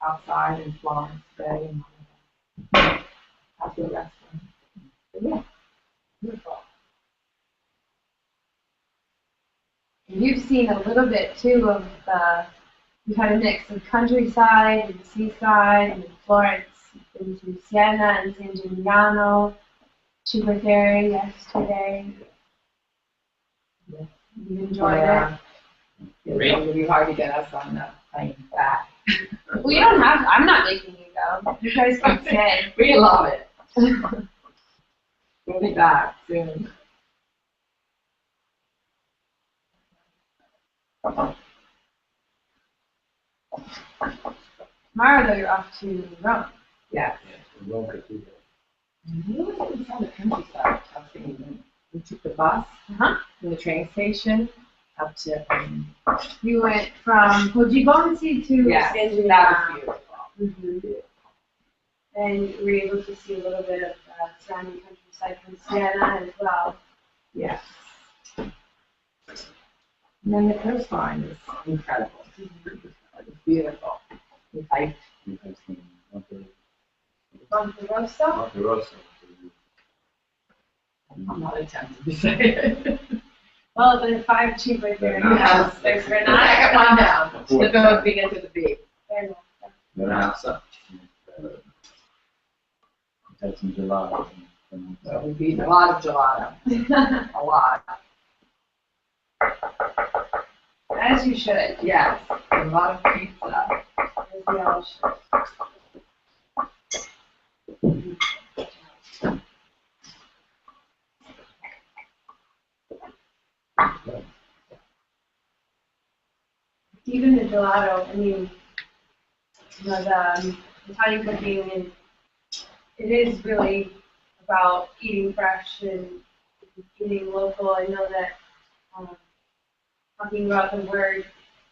outside in Florence today and at the restaurant. But yeah, beautiful. You've seen a little bit too of you've had a mix of countryside and seaside and Florence. You've been to Siena and San Gimignano, Civitate yesterday. Yeah. You enjoyed it? It's going to be hard to get us on the plane back. Well, you don't have. I'm not making you go. You guys can stay. We love it. We'll be back soon. Tomorrow, though, you're off to Rome. Yeah. Rome Cathedral. We was on the countryside. I was thinking, we took the bus Uh-huh. from the train station up to, You went from Poggibonsi to yes, San that was Gimignano. beautiful. Mhm. And you were able to see a little bit of surrounding countryside from Siena as well. Yes. And then the coastline is incredible. It's beautiful. We hiked. Monterosso? Monterosso. I'm not attempting to say it. Well, there's 5 cheap right there. Yes, There's the second one down. The dog begins with a B. Fair enough. Benassa. Had some gelato. So we beat a lot of gelato. A lot. As you should. Yes. A lot of pizza. As we all should. Even the gelato, I mean, you know, the Italian cooking, and it is really about eating fresh and eating local. I know that talking about the word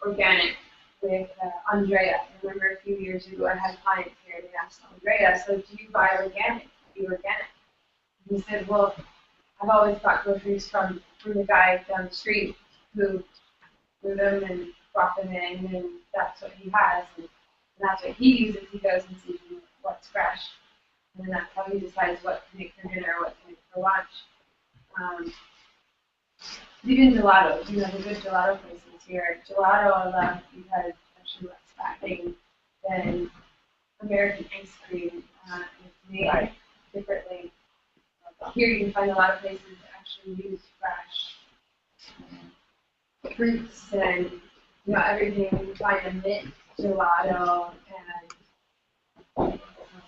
organic with Andrea. I remember a few years ago I had clients here and they asked Andrea, so do you buy organic? Are you organic? And he said, well, I've always bought groceries from the guy down the street who grew them and brought them in, and that's what he has, and that's what he uses. He goes and sees what's fresh, and then that's how he decides what to make for dinner, what to make for lunch. Even gelatos, you know, the good gelato places here. Gelato, I love because it's actually less fattening than American ice cream. It's made Right. differently. Here you can find a lot of places that actually use fresh fruits and, you know, everything. You find a mint gelato and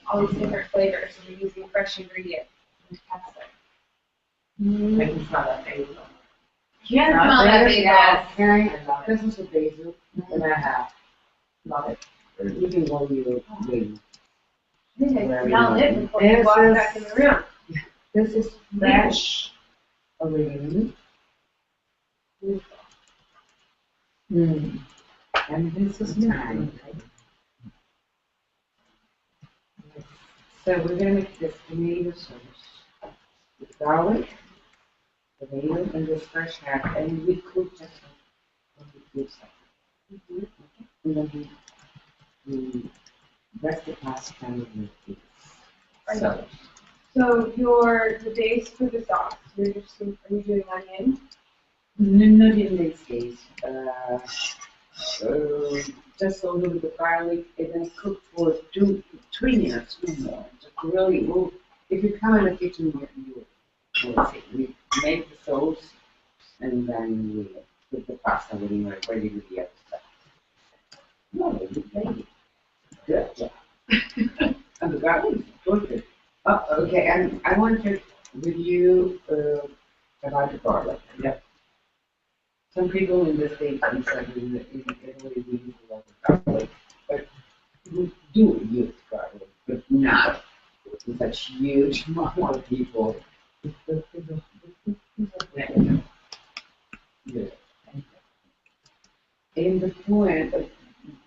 all these different flavors. So they're using fresh ingredients. Fantastic. Like it's not a basil. Yeah, Not smell that basil. basil. I love it. This is the basil that I have. Love it. Even though you, I think I smell it before you This walk is- back in the room. this is fresh oregano. And this is thyme. So we're gonna make this tomato sauce with garlic, tomato, and this fresh herb, and we cook just like we do something. And then we rest the pasta with this. So, So the base for the sauce, are you doing onion? not in this case, just a little bit of garlic and then cook for 3 minutes or more. Just really, well, if you come in the kitchen, you will see. We make the sauce and then we put the pasta when we're ready with the other stuff. No, you made it. Good job. And the garlic is good. Oh, okay, and I wanted with you about the garlic. Yeah. Some people in the States and some in Italy we use a lot of garlic, but we do use garlic, but not with such huge amount of people. Yeah. And the point,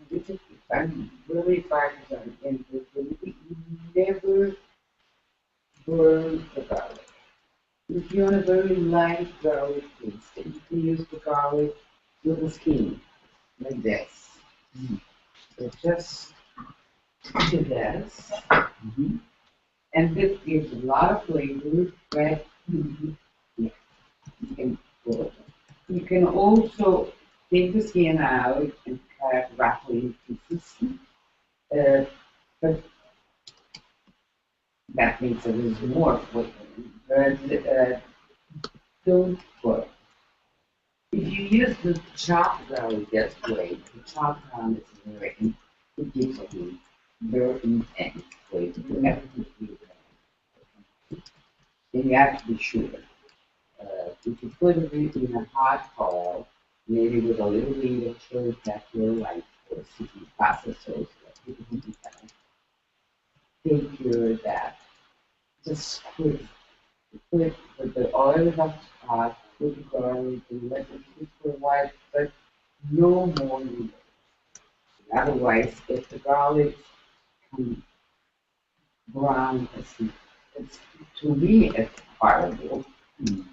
which is, I'm really focused on, and we never burn the garlic. If you want a very light garlic paste, you can use the garlic with the skin, like this. So just do this. And this gives a lot of flavor, right? Yeah. You can also take the skin out and cut roughly into pieces. But that makes it is more flavor. But don't put. If you use the chopped garlic, that's great. The chopped garlic is very, it gives a very intense flavor. You have to do that. Then you have to be sure. If you put it in a hot pot, maybe with a little bit of chili pepper, like for seasoning pasta sauce, like people who do that. Take care of that. Just put the oil in the pot, put the garlic, and let it cook for a while, but no more than that. Otherwise, if the garlic comes brown, it's to me it's horrible.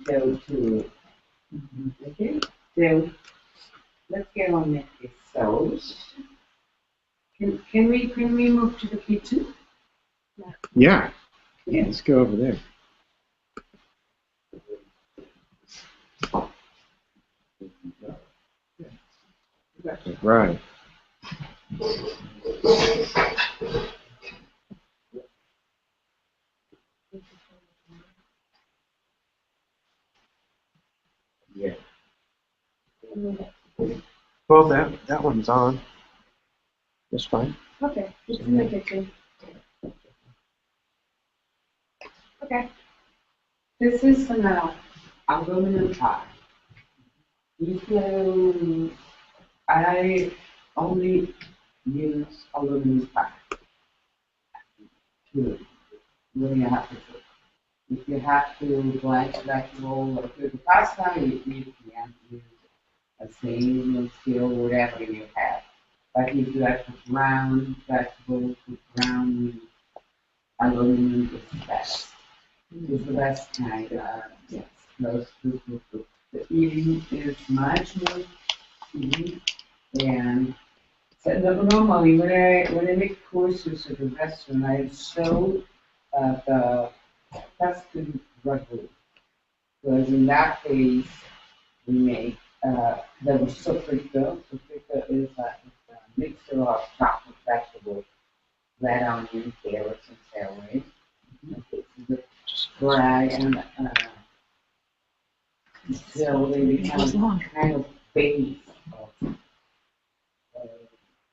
So okay, so let's get on with this sauce. Can we move to the kitchen? Yeah. Yeah. Let's go over there. Right. Yeah. Well, that one's on. That's fine. Okay, it's in the kitchen. Okay. This is an aluminum pot. So I only use aluminum pot to really have to cook. If you have to blanch vegetable or cook the pasta, you can use a stainless steel, whatever you have. But if you have to brown vegetables, brown meat, aluminum is the best. It's the best kind of, yes, close to. The eating is much more easy and so normally when I make courses at a restaurant, I show the custom ragu. Because in that case, we make there was sofrito. Sofrito is a mixture of chopped vegetables, red onion, carrots, and celery. Okay, so just fry and so they become kind of base of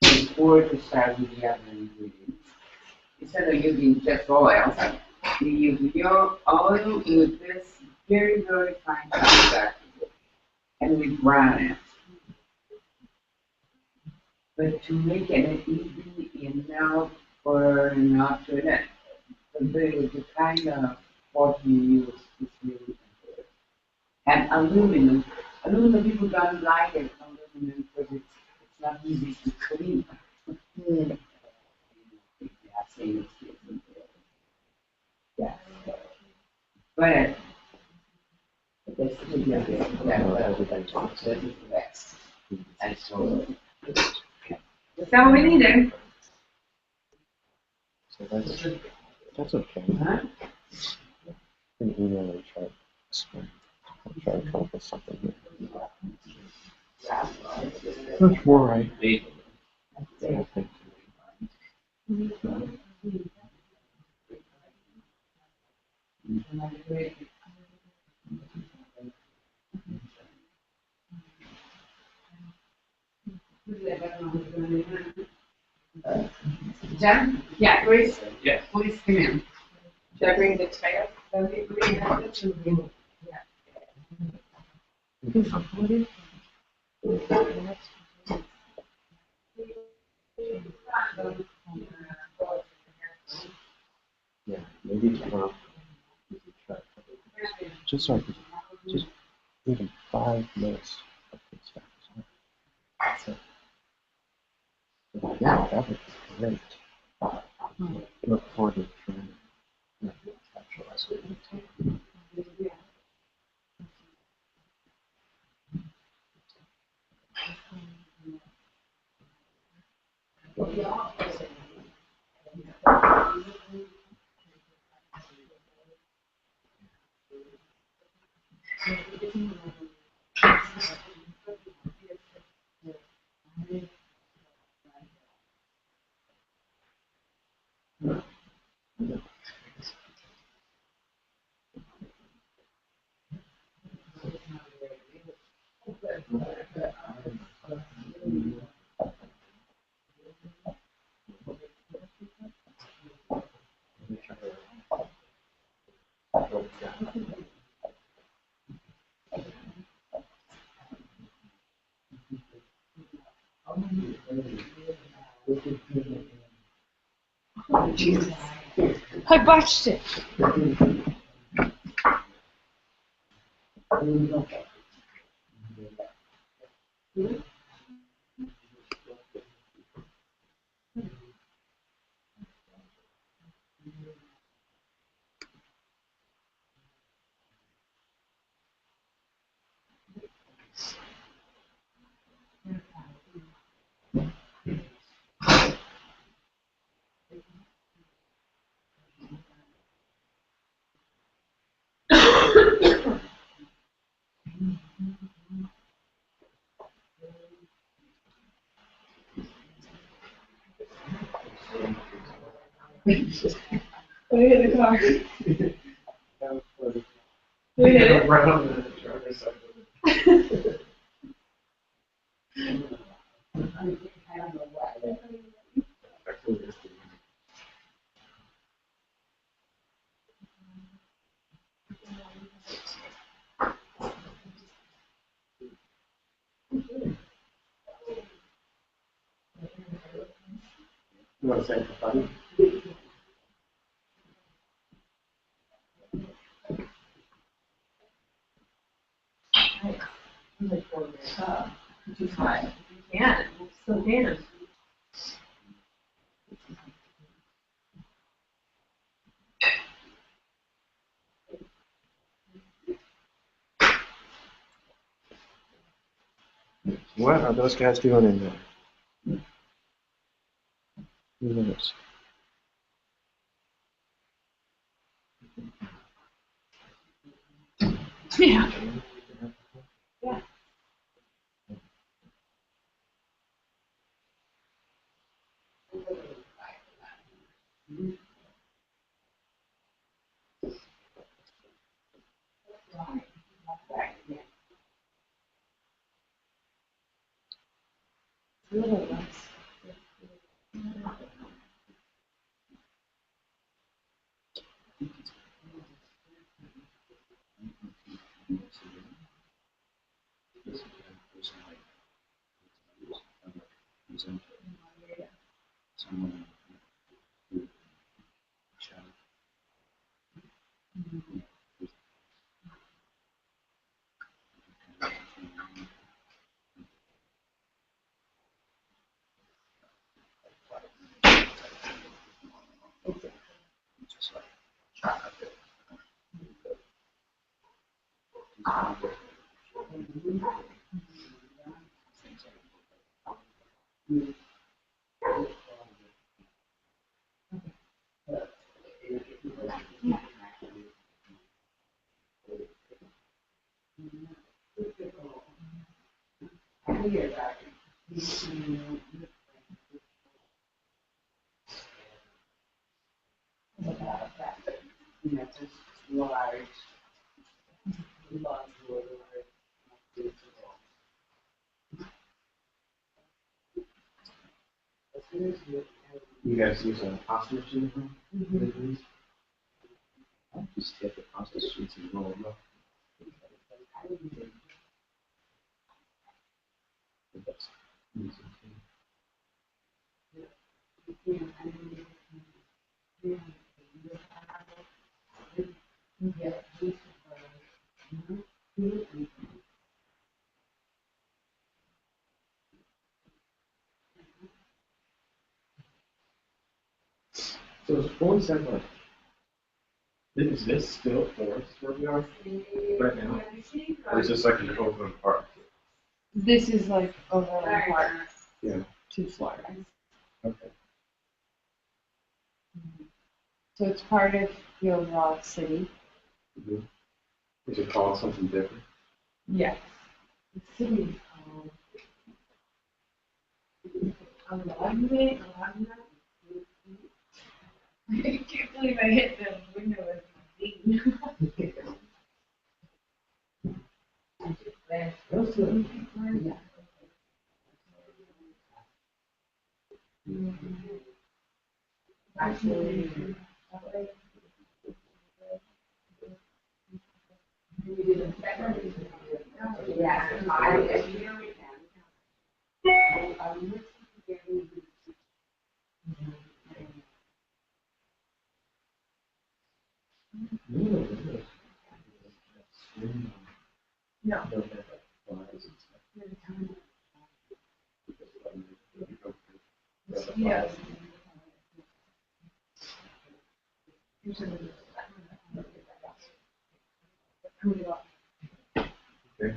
before to start with the other ingredients. Instead of using just oil, you use your oil with this very, very fine chopped vegetable, and we brown it. But to make it easy enough for not to let the kind of what you use is really important. And aluminum people don't like it, aluminum because it's not easy to clean. Yeah. But this is the best. And so that's how we need it. So that's okay. Huh? An email and try. I'll try to come up with something here. That's more right. I think. John? Yeah, Grace? Yes. Please come in. Should I bring the chair? Yeah, maybe just so I could, just even 5 minutes of good stuff. That's it. Yeah, that would be great. Look forward to trying to actualize it. Jesus. I botched it. Look at the car. Look at it. Right on the driver's side. You want to say something? Which is fine. You can. You still can. What are those guys doing in there? Who knows? Yeah. You guys use a pasta machine for deliveries? I'll just take the pasta sheets and roll them up. That's easy too. So is Florence have like, is this still Florence where we are right now? Or is this like an open park? This is like overland park. Yeah. To Florence. Okay. So it's part of the overall city. Mm-hmm. Is it called something different? Yes. The city is called Alignment. I can't believe I hit the window with my feet. No. Yes. Okay.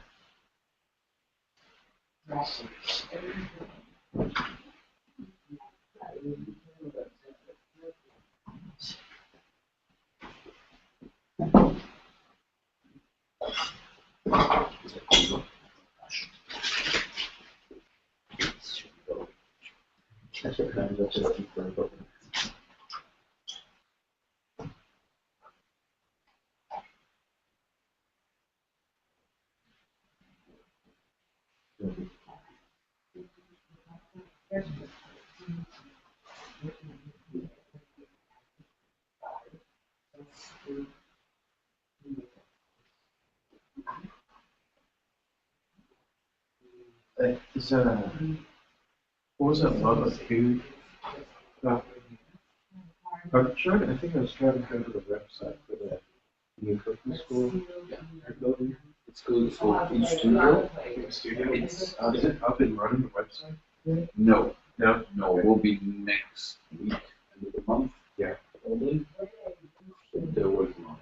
Is what was that Love Food? I'm trying. I think I was trying to go to the website for the new cooking school. Building. It's called Food Studio. Studio. It's Is it up and running the website? no, No. no, it will be next week, end of the month. Yeah. Probably. They're working on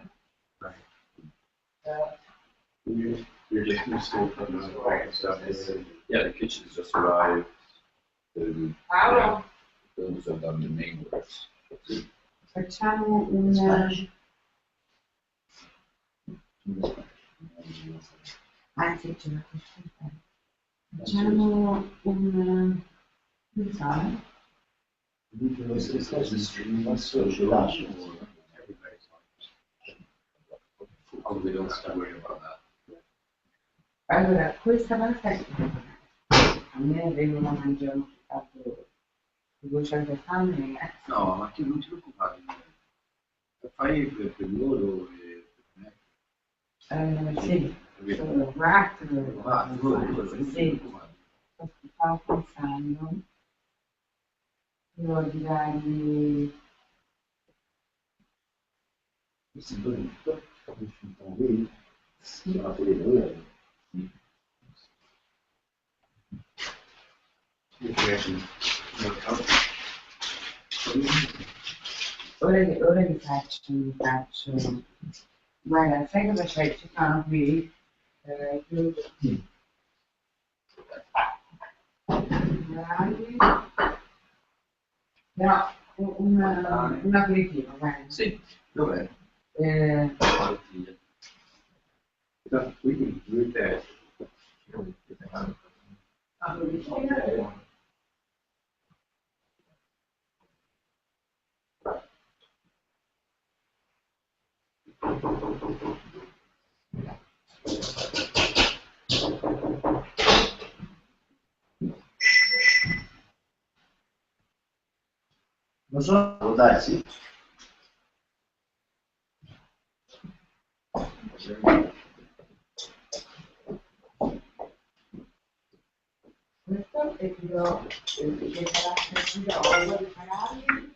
it. You're just still putting on all the stuff. Yeah, the kitchen's just arrived. Paolo, Those have done the main works. facciamo un... Anzi, c'è una cosa. Facciamo un... Non so. This is the stream of social action. Oh, we don't start worrying about that. Allora, questa pasta a me arriva a mangiare a 200 fame. No, ma tu non ti preoccupare. Fai per loro e per me. Sì, sono 4. Ah, loro, Sì, stavo pensando, devo dargli... Sì. Ora vi faccio, guarda, sai cosa c'è? Ci sono qui, no, un aperitivo, guarda. Sì, dov'è? No, we can do that. Non so, può darsi. Questo è il canale.